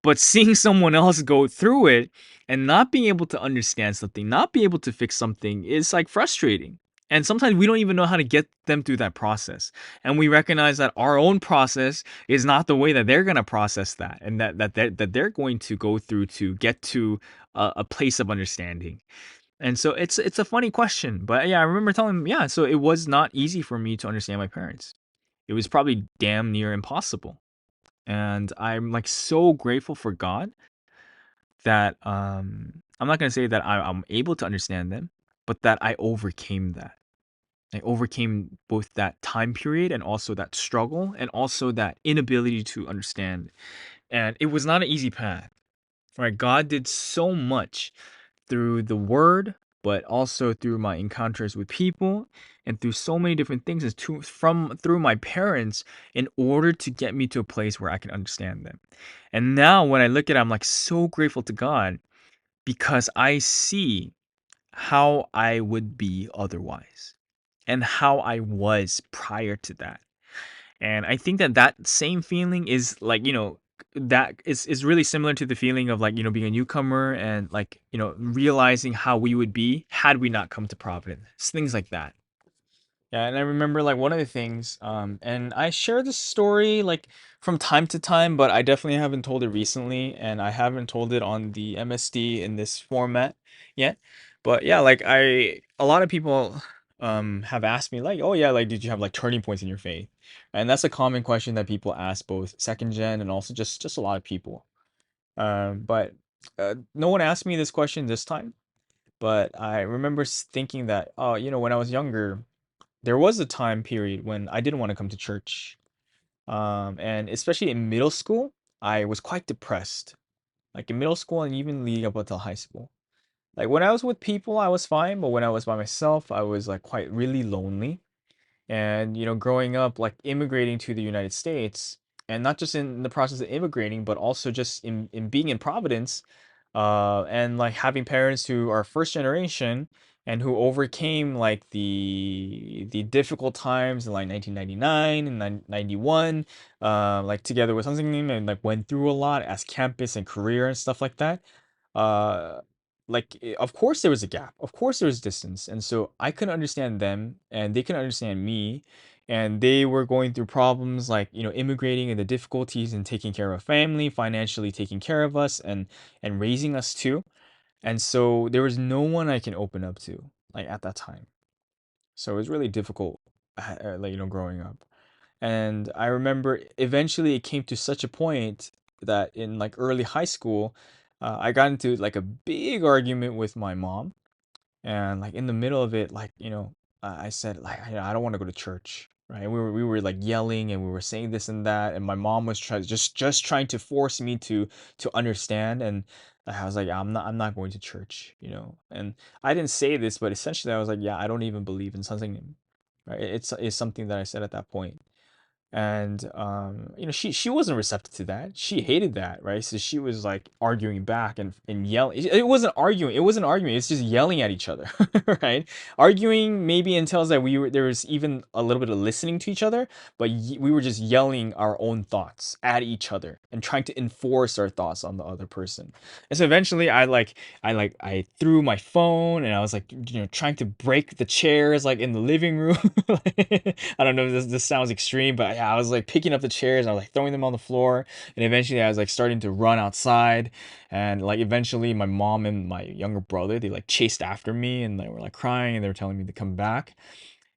Speaker 2: but seeing someone else go through it and not being able to understand something, not be able to fix something is like frustrating. And sometimes we don't even know how to get them through that process. And we recognize that our own process is not the way that they're going to process that, and that they're going to go through to get to a place of understanding. And so it's a funny question, but yeah, I remember telling them, yeah, so it was not easy for me to understand my parents. It was probably damn near impossible. And I'm like so grateful for God that I'm not gonna say that I'm able to understand them, but that I overcame that. I overcame both that time period and also that struggle and also that inability to understand. And it was not an easy path. Right? God did so much through the word, but also through my encounters with people and through so many different things through my parents in order to get me to a place where I can understand them. And now when I look at it, I'm like so grateful to God because I see how I would be otherwise and how I was prior to that. And I think that that same feeling is like, that is really similar to the feeling of like, being a newcomer and like, realizing how we would be had we not come to Providence. Things like that. Yeah, and I remember like one of the things, and I share this story like from time to time, but I definitely haven't told it recently, and I haven't told it on the MSD in this format yet. But yeah, like a lot of people have asked me like, oh yeah, like did you have like turning points in your faith? And that's a common question that people ask both second gen and also just a lot of people. But no one asked me this question this time. But I remember thinking that, oh, when I was younger there was a time period when I didn't want to come to church. And especially in middle school, I was quite depressed. Like in middle school and even leading up until high school. Like when I was with people, I was fine, but when I was by myself, I was like quite really lonely. And growing up, like immigrating to the United States, and not just in the process of immigrating, but also just in being in Providence, and like having parents who are first generation and who overcame like the difficult times in like 1999 and 91, like together with something and like went through a lot as campus and career and stuff like that. uh of course there was a gap, of course there was distance, and so I couldn't understand them and they couldn't understand me, and they were going through problems like immigrating and the difficulties in taking care of a family, financially taking care of us and raising us too. And so there was no one I can open up to like at that time. So it was really difficult, like growing up. And I remember eventually it came to such a point that in like early high school, I got into like a big argument with my mom. And like in the middle of it, like, I said, like, I don't want to go to church. Right. And we were like yelling and we were saying this and that. And my mom was just trying to force me to understand. And I was like, I'm not going to church. And I didn't say this, but essentially I was like, yeah, I don't even believe in something. Right. It's something that I said at that point. And she wasn't receptive to that. She hated that, right? So she was like arguing back and yelling. It wasn't arguing, it's just yelling at each other. Right? Arguing maybe entails that there was even a little bit of listening to each other, but we were just yelling our own thoughts at each other and trying to enforce our thoughts on the other person. And so eventually I threw my phone and I was like, trying to break the chairs like in the living room. I don't know if this sounds extreme, but yeah, I was like picking up the chairs and I was like throwing them on the floor. And eventually I was like starting to run outside. And like eventually my mom and my younger brother, they like chased after me and they were like crying and they were telling me to come back.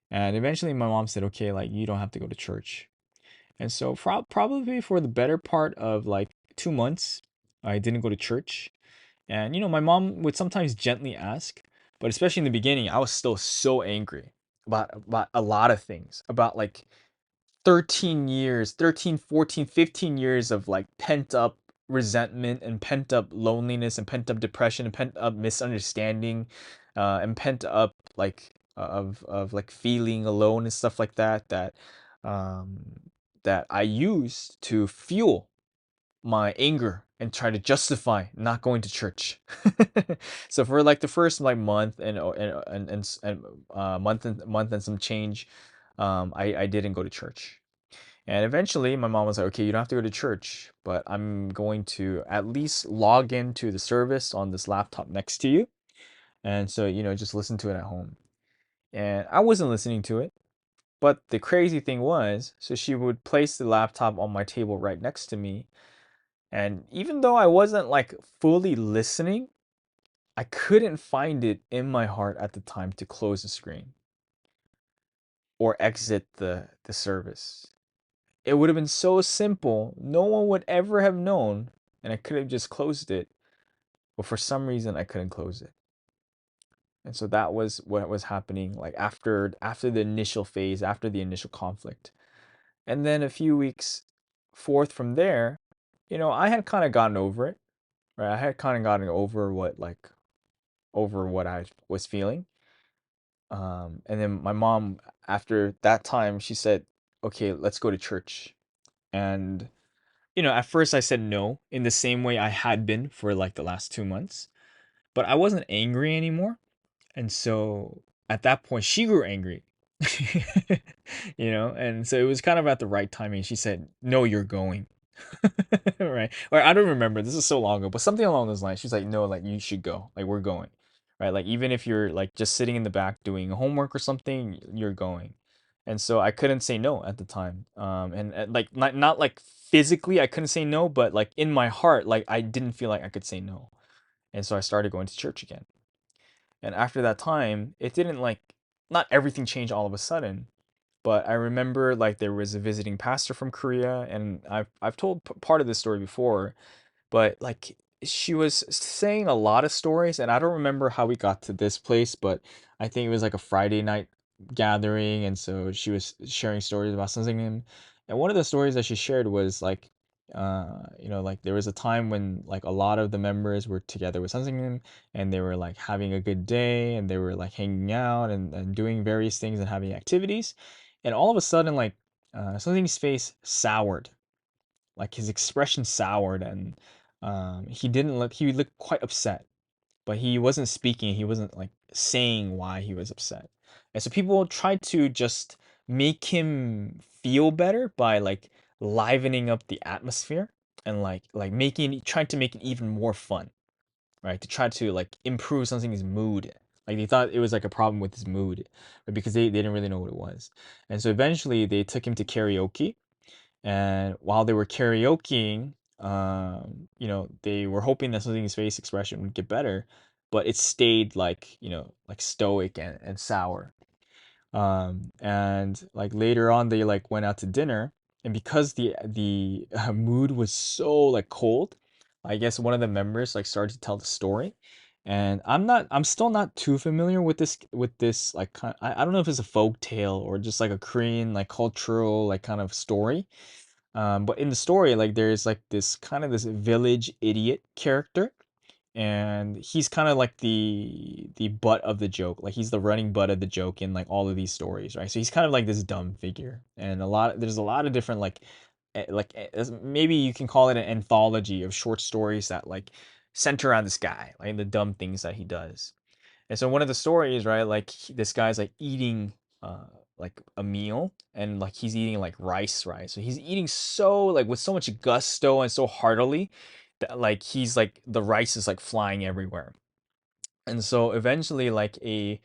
Speaker 2: And eventually my mom said, okay, like you don't have to go to church. And so probably for the better part of like 2 months, I didn't go to church. And my mom would sometimes gently ask, but especially in the beginning, I was still so angry about a lot of things, about like 13 years, 13, 14, 15 years of like pent up resentment and pent up loneliness and pent up depression and pent up misunderstanding, and pent up like of like feeling alone and stuff like um that I used to fuel my anger and try to justify not going to church. So for like the first like month and month and some change, I didn't go to church. And eventually my mom was like, okay, you don't have to go to church, but I'm going to at least log into the service on this laptop next to you. And so, just listen to it at home. And I wasn't listening to it. But the crazy thing was, so she would place the laptop on my table right next to me. And even though I wasn't like fully listening, I couldn't find it in my heart at the time to close the screen or exit the service. It would have been so simple, no one would ever have known, and I could have just closed it. But for some reason, I couldn't close it. And so that was what was happening like after the initial phase, after the initial conflict. And then a few weeks forth from there, I had kind of gotten over it, right? I had kind of gotten over what I was feeling. And then my mom, after that time, she said, "Okay, let's go to church." And at first I said no, in the same way I had been for like the last 2 months, but I wasn't angry anymore. And so at that point, she grew angry. And so it was kind of at the right timing. She said, "No, you're going." Right? Or I don't remember. This is so long ago, but something along those lines. She's like, "No, like you should go. Like we're going." Right? Like even if you're like just sitting in the back doing homework or something, you're going. and so I couldn't say no at the time. And like not like physically I couldn't say no, but like in my heart, like I didn't feel like I could say no, and so I started going to church again. And after that time, it didn't like not everything changed all of a sudden, but I remember like there was a visiting pastor from Korea, and I've told part of this story before, but like she was saying a lot of stories, and I don't remember how we got to this place, but I think it was like a Friday night gathering, and so she was sharing stories about something. And one of the stories that she shared was like, like there was a time when like a lot of the members were together with something, and they were like having a good day, and they were like hanging out and doing various things and having activities, and all of a sudden like something's face soured, like his expression soured, and he looked quite upset, but he wasn't speaking, he wasn't like saying why he was upset. And so people tried to just make him feel better by like livening up the atmosphere, and like making trying to make it even more fun, right? To try to like improve something's mood. Like they thought it was like a problem with his mood, but because they didn't really know what it was. And so eventually they took him to karaoke, and while they were karaokeing, they were hoping that something in his face expression would get better, but it stayed like, like stoic and sour. And like later on, they like went out to dinner, and because the mood was so like cold, I guess one of the members like started to tell the story. And I'm still not too familiar with this like I don't know if it's a folk tale or just like a Korean like cultural like kind of story, but in the story, like there's like this village idiot character, and he's kind of like the butt of the joke. Like he's the running butt of the joke in like all of these stories, right? So he's kind of like this dumb figure, and there's a lot of different like maybe you can call it an anthology of short stories that like center around this guy, like the dumb things that he does. And so one of the stories, right, like this guy's like eating like a meal, and like he's eating like rice, right? So he's eating so like with so much gusto and so heartily that like he's like the rice is like flying everywhere. And so eventually like a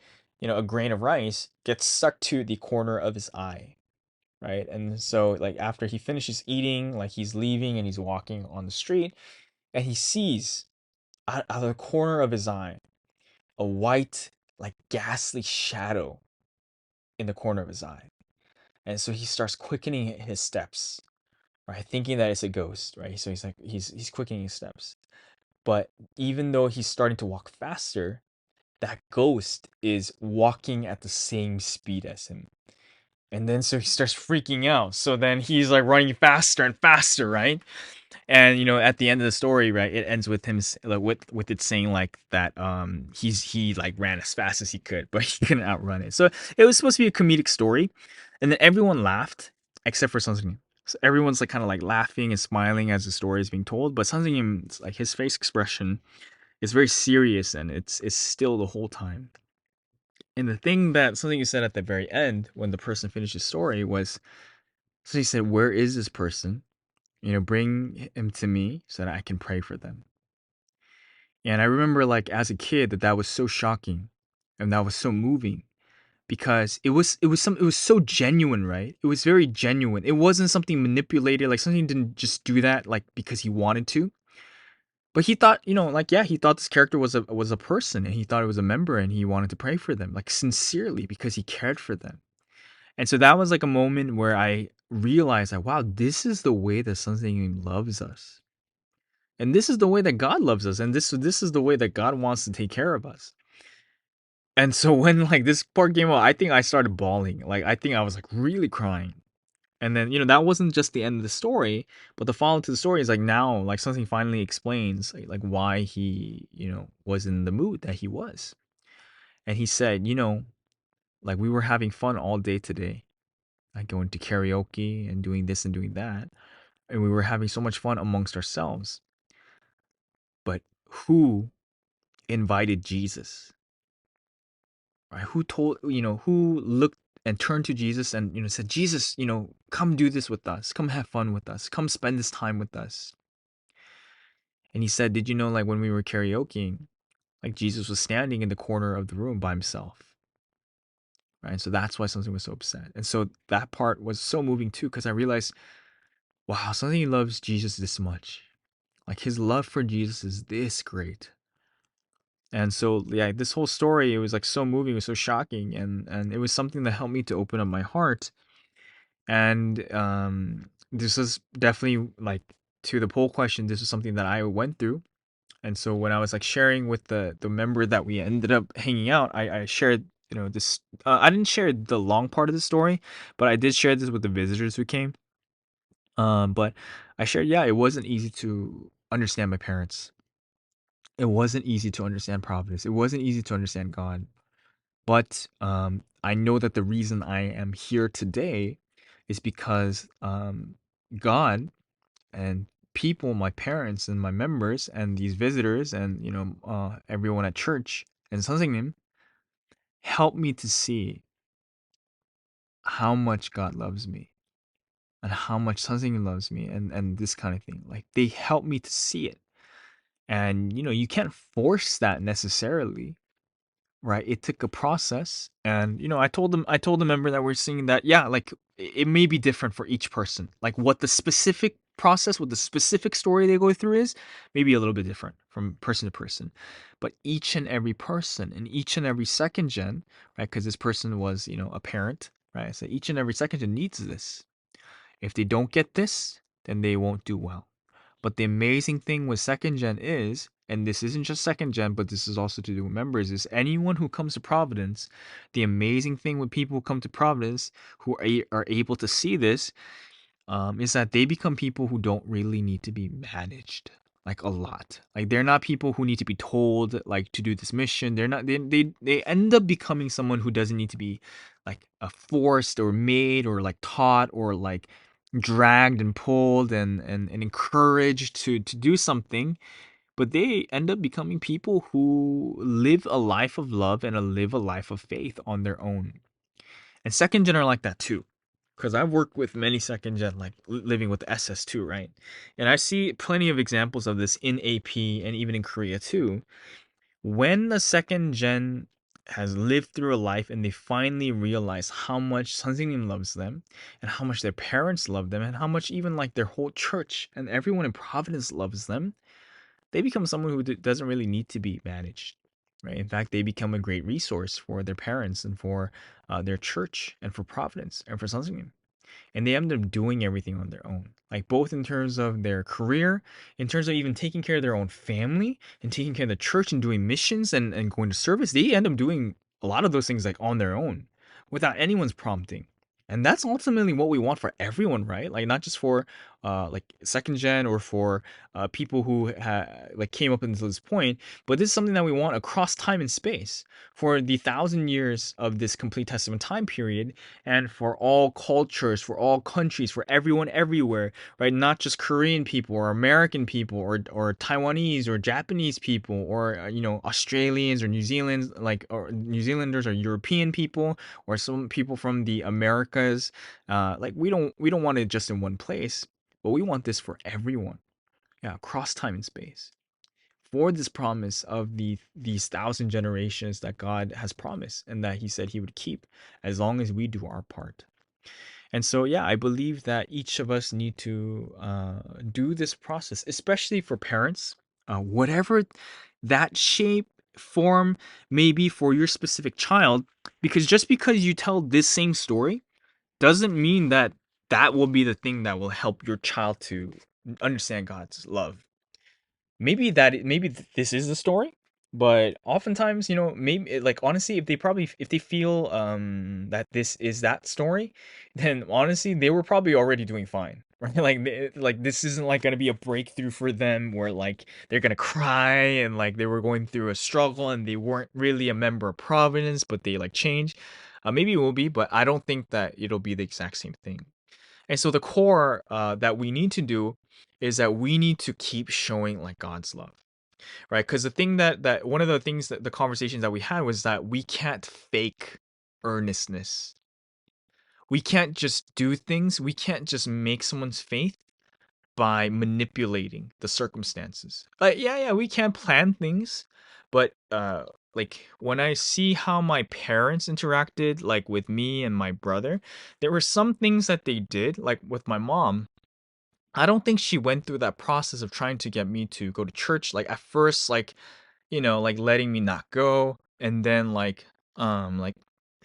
Speaker 2: grain of rice gets stuck to the corner of his eye, right? And so like after he finishes eating, like he's leaving and he's walking on the street, and he sees out of the corner of his eye a white, like ghastly shadow in the corner of his eye. And so he starts quickening his steps, right? Thinking that it's a ghost, right? So he's quickening his steps. But even though he's starting to walk faster, that ghost is walking at the same speed as him. And then so he starts freaking out. So then he's like running faster and faster, right? And at the end of the story, right, it ends with him like with it saying like that he like ran as fast as he could, but he couldn't outrun it. So it was supposed to be a comedic story, and then everyone laughed except for something. So everyone's like kind of like laughing and smiling as the story is being told, but something like his face expression is very serious, and it's still the whole time. And the thing that something you said at the very end when the person finished his story was, so he said, "Where is this person? Bring him to me so that I can pray for them." And I remember like as a kid that was so shocking, and that was so moving, because it was so genuine, right? It was very genuine. It wasn't something manipulated, like something didn't just do that like because he wanted to. But he thought, like yeah, he thought this character was a person, and he thought it was a member, and he wanted to pray for them like sincerely because he cared for them. And so that was like a moment where I realized that wow, this is the way that something loves us. And this is the way that God loves us, and this is the way that God wants to take care of us. And so when like this part came out, I think I started bawling. Like I think I was like really crying. And then, that wasn't just the end of the story, but the follow to the story is like now like something finally explains like why he, was in the mood that he was. And he said, like we were having fun all day today, like going to karaoke and doing this and doing that. And we were having so much fun amongst ourselves. But who invited Jesus? Right? Who looked and turned to Jesus and said, Jesus, come do this with us, come have fun with us, come spend this time with us. And he said, did you know, like when we were karaokeing, like Jesus was standing in the corner of the room by himself, right? So that's why Sung was so upset. And so that part was so moving too, because I realized, wow, Sung loves Jesus this much. Like his love for Jesus is this great. And so yeah, this whole story, it was like so moving, it was so shocking, and it was something that helped me to open up my heart. And this is definitely like, to the poll question, this is something that I went through. And so when I was like sharing with the member that we ended up hanging out, I shared, this. I didn't share the long part of the story, but I did share this with the visitors who came. But I shared, yeah, it wasn't easy to understand my parents. It wasn't easy to understand Providence. It wasn't easy to understand God. But I know that the reason I am here today is because God and people, my parents and my members and these visitors and everyone at church and Sonsingnim helped me to see how much God loves me and how much Sonsingnim loves me, and this kind of thing. Like they helped me to see it, and you can't force that necessarily, right? It took a process, and I told the member that we're seeing that, yeah, like it may be different for each person. Like what the specific process, what the specific story they go through is, maybe a little bit different from person to person. But each and every person in each and every second gen, right? Because this person was, a parent, right? So each and every second gen needs this. If they don't get this, then they won't do well. But the amazing thing with second gen is, and this isn't just second gen, but this is also to do with members, is anyone who comes to Providence, the amazing thing with people who come to Providence who are able to see this, is that they become people who don't really need to be managed like a lot. Like they're not people who need to be told like to do this mission. They're not. They end up becoming someone who doesn't need to be like forced or made or like taught or like dragged and pulled and encouraged to do something, but they end up becoming people who live a life of love and live a life of faith on their own. And second gen are like that too, because I've worked with many second gen, like living with SS2, right? And I see plenty of examples of this in AP and even in Korea too. When the second gen has lived through a life and they finally realize how much Sunseenim loves them and how much their parents love them and how much even like their whole church and everyone in Providence loves them, they become someone who doesn't really need to be managed, right? In fact, they become a great resource for their parents and for their church and for Providence and for Sunseenim, and they end up doing everything on their own, like both in terms of their career, in terms of even taking care of their own family and taking care of the church and doing missions and going to service. They end up doing a lot of those things like on their own without anyone's prompting. And that's ultimately what we want for everyone, right? Like not just for like second gen or for people who like came up until this point, but this is something that we want across time and space for the 1,000 years of this complete testament time period, and for all cultures, for all countries, for everyone everywhere, right? Not just Korean people or American people or Taiwanese or Japanese people or Australians or New Zealanders, like, or New Zealanders or European people or some people from the Americas. Like we don't want it just in one place, but we want this for everyone. Yeah, across time and space, for this promise of these 1,000 generations that God has promised and that He said He would keep as long as we do our part. And so, yeah, I believe that each of us need to do this process, especially for parents, whatever that shape, form may be for your specific child. Because just because you tell this same story doesn't mean that that will be the thing that will help your child to understand God's love. Maybe this is the story, but oftentimes, maybe like honestly, if they feel that this is that story, then honestly they were probably already doing fine, right? Like like this isn't like gonna be a breakthrough for them where like they're gonna cry and like they were going through a struggle and they weren't really a member of Providence, but they like changed. Maybe it will be, but I don't think that it'll be the exact same thing. And so the core that we need to do is that we need to keep showing like God's love, right? Because the thing that one of the things that the conversations that we had was that we can't fake earnestness. We can't just do things. We can't just make someone's faith by manipulating the circumstances. Yeah, we can plan things, but like when I see how my parents interacted like with me and my brother, there were some things that they did like with my mom. I don't think she went through that process of trying to get me to go to church. Like at first, like like letting me not go, and then like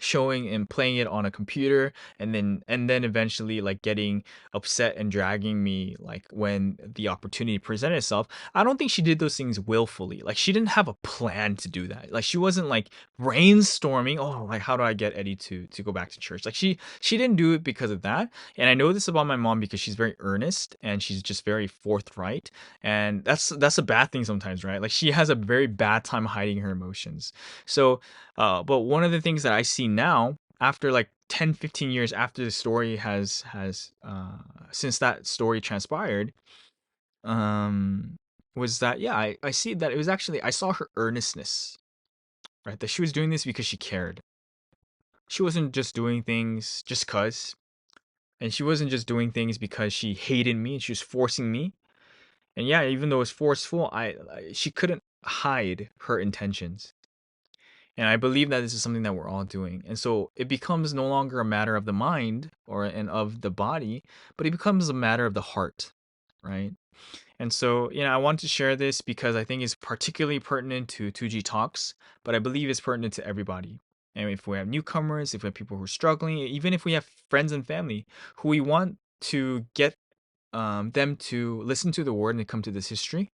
Speaker 2: showing and playing it on a computer, and then eventually like getting upset and dragging me like when the opportunity presented itself. I don't think she did those things willfully. Like she didn't have a plan to do that. Like she wasn't like brainstorming, oh, like how do I get Eddie to go back to church? Like she didn't do it because of that. And I know this about my mom because she's very earnest and she's just very forthright, and that's a bad thing sometimes, right? Like she has a very bad time hiding her emotions. So but one of the things that I see now after like 10, 15 years after the story has since that story transpired, um was that, yeah, I see that it was actually, I saw her earnestness, right? That she was doing this because she cared. She wasn't just doing things just cuz, and she wasn't just doing things because she hated me and she was forcing me. And yeah, even though it was forceful, she couldn't hide her intentions. And I believe that this is something that we're all doing. And so it becomes no longer a matter of the mind or and of the body, but it becomes a matter of the heart, right? And so, I want to share this because I think it's particularly pertinent to 2G Talks, but I believe it's pertinent to everybody. And if we have newcomers, if we have people who are struggling, even if we have friends and family who we want to get them to listen to the word and come to this history,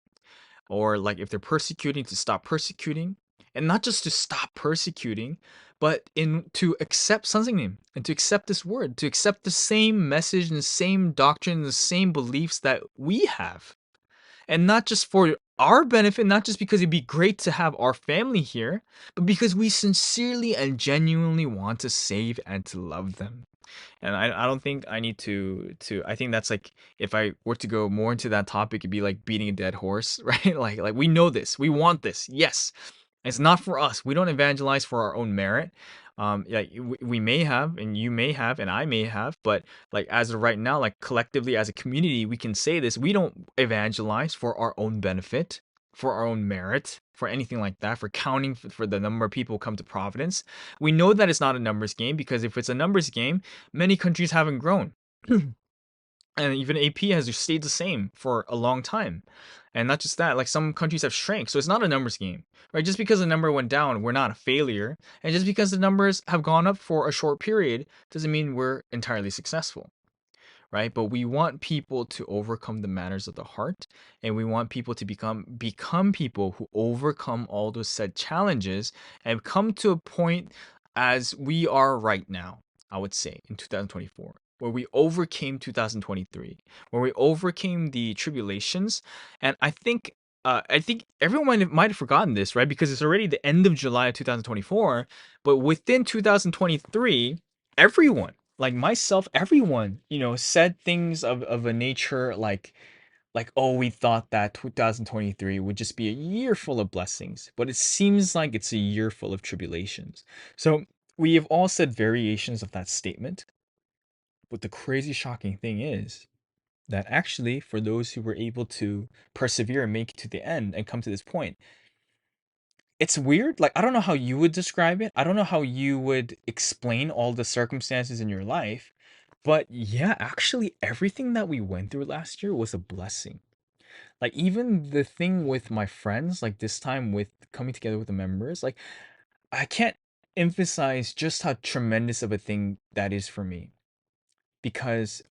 Speaker 2: or like if they're persecuting, to stop persecuting, and not just to stop persecuting, but in to accept something name and to accept this word, to accept the same message and the same doctrine and the same beliefs that we have, and not just for our benefit, not just because it'd be great to have our family here, but because we sincerely and genuinely want to save and to love them. And I don't think I need to I think that's like, if I were to go more into that topic, it'd be like beating a dead horse, right? Like we know this, we want this, yes. It's not for us. We don't evangelize for our own merit. Yeah, we may have, and you may have, and I may have, but like as of right now, like collectively as a community, we can say this: we don't evangelize for our own benefit, for our own merit, for anything like that, for counting for the number of people who come to Providence. We know that it's not a numbers game, because if it's a numbers game, many countries haven't grown. And even AP has stayed the same for a long time. And not just that, like some countries have shrank. So it's not a numbers game, right? Just because the number went down, we're not a failure. And just because the numbers have gone up for a short period doesn't mean we're entirely successful, right? But we want people to overcome the matters of the heart, and we want people to become people who overcome all those said challenges and come to a point as we are right now, I would say, in 2024, where we overcame 2023, where we overcame the tribulations. And I think everyone might have forgotten this, right? Because it's already the end of July of 2024, but within 2023, everyone, like myself, everyone, said things of a nature like, oh, we thought that 2023 would just be a year full of blessings, but it seems like it's a year full of tribulations. So we have all said variations of that statement, but the crazy shocking thing is that actually, for those who were able to persevere and make it to the end and come to this point, it's weird. Like, I don't know how you would describe it. I don't know how you would explain all the circumstances in your life. But yeah, actually, everything that we went through last year was a blessing. Like, even the thing with my friends, like this time with coming together with the members, like, I can't emphasize just how tremendous of a thing that is for me. Because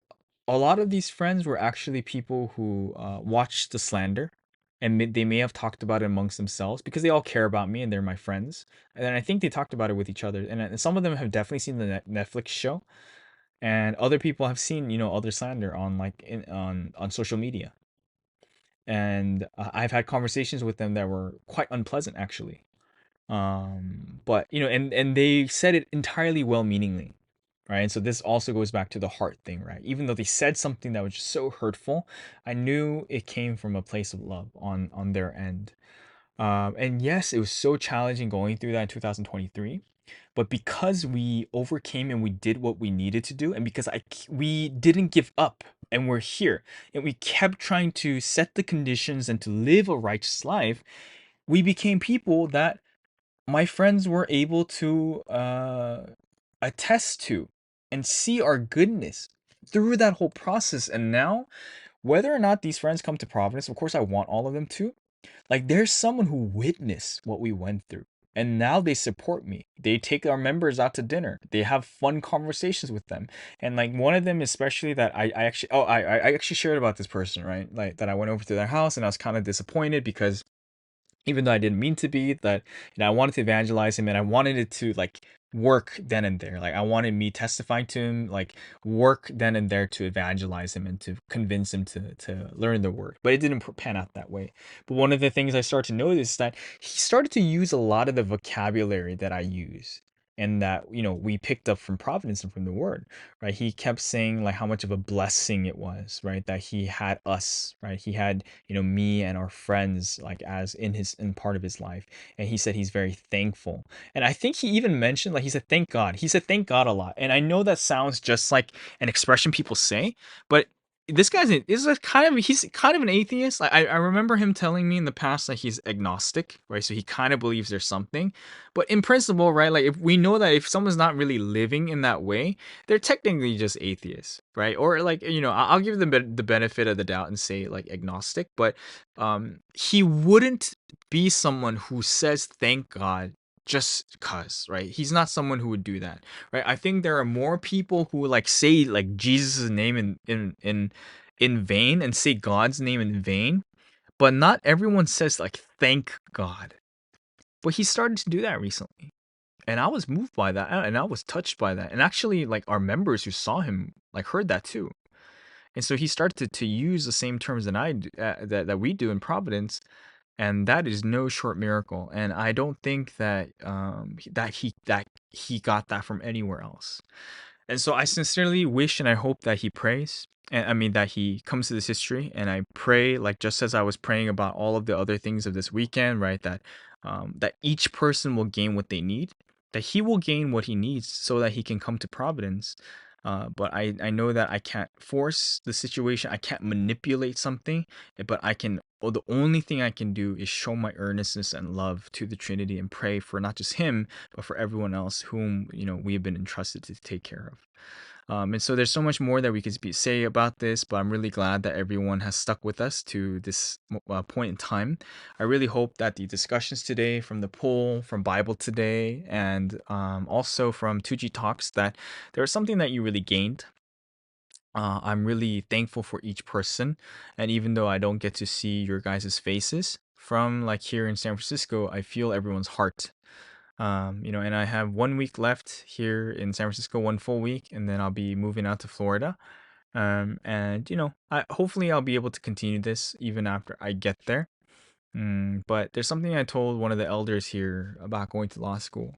Speaker 2: a lot of these friends were actually people who watched the slander, and they may have talked about it amongst themselves because they all care about me and they're my friends. And then I think they talked about it with each other. And some of them have definitely seen the Netflix show, and other people have seen, other slander on on social media. And I've had conversations with them that were quite unpleasant, actually. But and they said it entirely well-meaningly, right? And so this also goes back to the heart thing, right? Even though they said something that was just so hurtful, I knew it came from a place of love on their end. And yes, it was so challenging going through that in 2023, but because we overcame and we did what we needed to do, and because we didn't give up, and we're here, and we kept trying to set the conditions and to live a righteous life, we became people that my friends were able to attest to and see our goodness through that whole process. And now, whether or not these friends come to Providence, of course, I want all of them to. Like, there's someone who witnessed what we went through. And now they support me. They take our members out to dinner. They have fun conversations with them. And like one of them, especially that I actually, I actually shared about this person, right? Like that I went over to their house and I was kind of disappointed because even though I didn't mean to be, that I wanted to evangelize him and I wanted it to like work then and there. Like I wanted me testifying to him, like work then and there to evangelize him and to convince him to learn the word. But it didn't pan out that way. But one of the things I started to notice is that he started to use a lot of the vocabulary that I use and that we picked up from Providence and from the word, right? He kept saying like how much of a blessing it was, right? That he had us, right? He had me and our friends like as in part of his life. And he said he's very thankful. And I think he even mentioned, like, he said thank God. He said thank God a lot. And I know that sounds just like an expression people say, but this guy's he's kind of an atheist. Like I remember him telling me in the past that he's agnostic, right? So he kind of believes there's something. But in principle, right, like if we know that if someone's not really living in that way, they're technically just atheists, right? Or like I'll give them the benefit of the doubt and say like agnostic, but he wouldn't be someone who says thank God just cuz, right? He's not someone who would do that, right? I think there are more people who like say like Jesus' name in vain and say God's name in vain, but not everyone says like thank God. But he started to do that recently. And I was moved by that and I was touched by that. And actually like our members who saw him like heard that too. And so he started to use the same terms that that we do in Providence, and that is no short miracle. And I don't think that that he got that from anywhere else. And so I sincerely wish and I hope that he prays. And I mean that he comes to this history, and I pray like just as I was praying about all of the other things of this weekend, right? That each person will gain what they need, that he will gain what he needs so that he can come to Providence. But I know that I can't force the situation. I can't manipulate something, but the only thing I can do is show my earnestness and love to the Trinity and pray for not just him, but for everyone else whom, we have been entrusted to take care of. And so there's so much more that we could say about this, but I'm really glad that everyone has stuck with us to this point in time. I really hope that the discussions today from the poll, from Bible Today, and also from 2G Talks, that there was something that you really gained. I'm really thankful for each person. And even though I don't get to see your guys' faces from like here in San Francisco, I feel everyone's heart. And I have 1 week left here in San Francisco, one full week, and then I'll be moving out to Florida. And hopefully I'll be able to continue this even after I get there. But there's something I told one of the elders here about going to law school,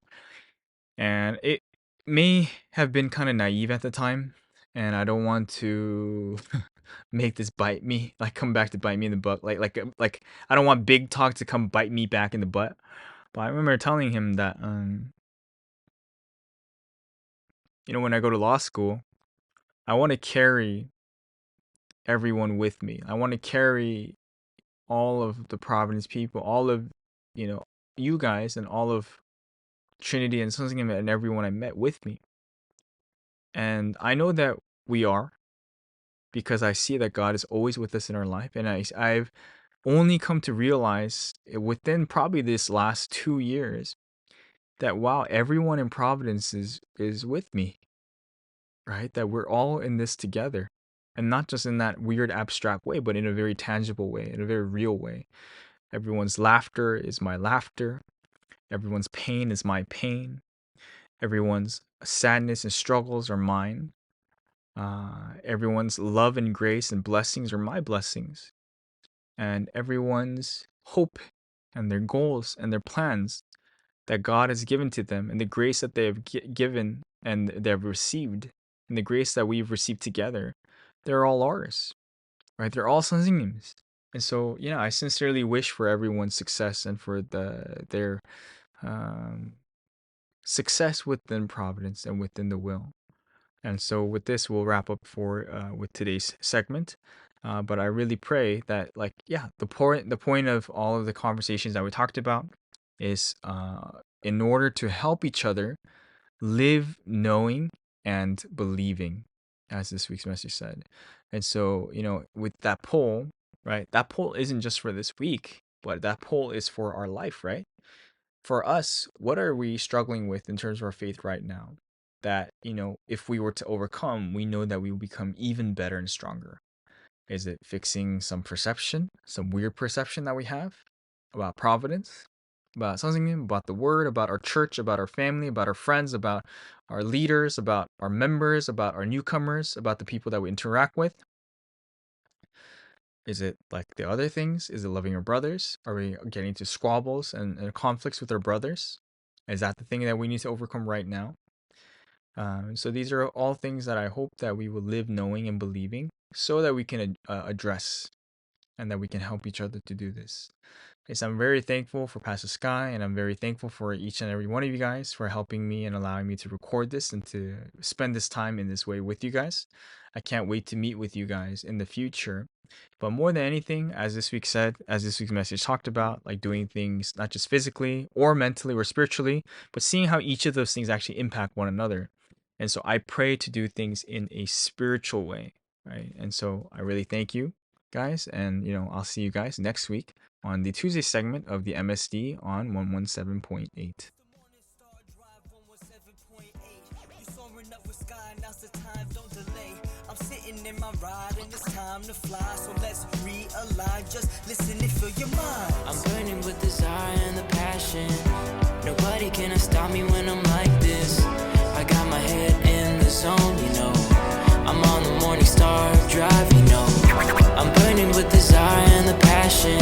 Speaker 2: and it may have been kind of naive at the time, and I don't want to make this bite me, like come back to bite me in the butt, like I don't want big talk to come bite me back in the butt. But I remember telling him that when I go to law school, I want to carry everyone with me. I want to carry all of the Providence people, all of you know you guys, and all of Trinity and Sons and everyone I met with me. And I know that we are, because I see that God is always with us in our life, and I've only come to realize within probably this last 2 years that wow, everyone in Providence is with me, right? That we're all in this together. And not just in that weird abstract way, but in a very tangible way, in a very real way. Everyone's laughter is my laughter. Everyone's pain is my pain. Everyone's sadness and struggles are mine. Everyone's love and grace and blessings are my blessings. And everyone's hope and their goals and their plans that God has given to them, and the grace that they have given and they've received, and the grace that we've received together, they're all ours, right? They're all sons and names. And so, I sincerely wish for everyone's success and for their um, success within Providence and within the will. And so, with this, we'll wrap up with today's segment. But I really pray that, the point of all of the conversations that we talked about is in order to help each other live knowing and believing, as this week's message said. And so, with that poll, right? That poll isn't just for this week, but that poll is for our life, right? For us, what are we struggling with in terms of our faith right now? That, if we were to overcome, we know that we will become even better and stronger. Is it fixing some perception, some weird perception that we have about providence, about something, about the word, about our church, about our family, about our friends, about our leaders, about our members, about our newcomers, about the people that we interact with? Is it like the other things? Is it loving our brothers? Are we getting into squabbles and conflicts with our brothers? Is that the thing that we need to overcome right now? So these are all things that I hope that we will live knowing and believing so that we can address and that we can help each other to do this. Okay, so I'm very thankful for Pastor Sky, and I'm very thankful for each and every one of you guys for helping me and allowing me to record this and to spend this time in this way with you guys. I can't wait to meet with you guys in the future. But more than anything, as this week said, as this week's message talked about, like doing things not just physically or mentally or spiritually, but seeing how each of those things actually impact one another. And so I pray to do things in a spiritual way, right? And so I really thank you guys, and I'll see you guys next week on the Tuesday segment of the MSD on 117.8.
Speaker 1: The morning star drive 117.8. You soaring up with sky, now's the time, don't delay. I'm sitting in my ride and it's time to fly. So let's realign, just listen and feel your mind.
Speaker 4: I'm burning with desire and the passion. Nobody can stop me when I'm like this. I got my head in the zone, I'm on the morning star drive, I'm burning with desire and the passion.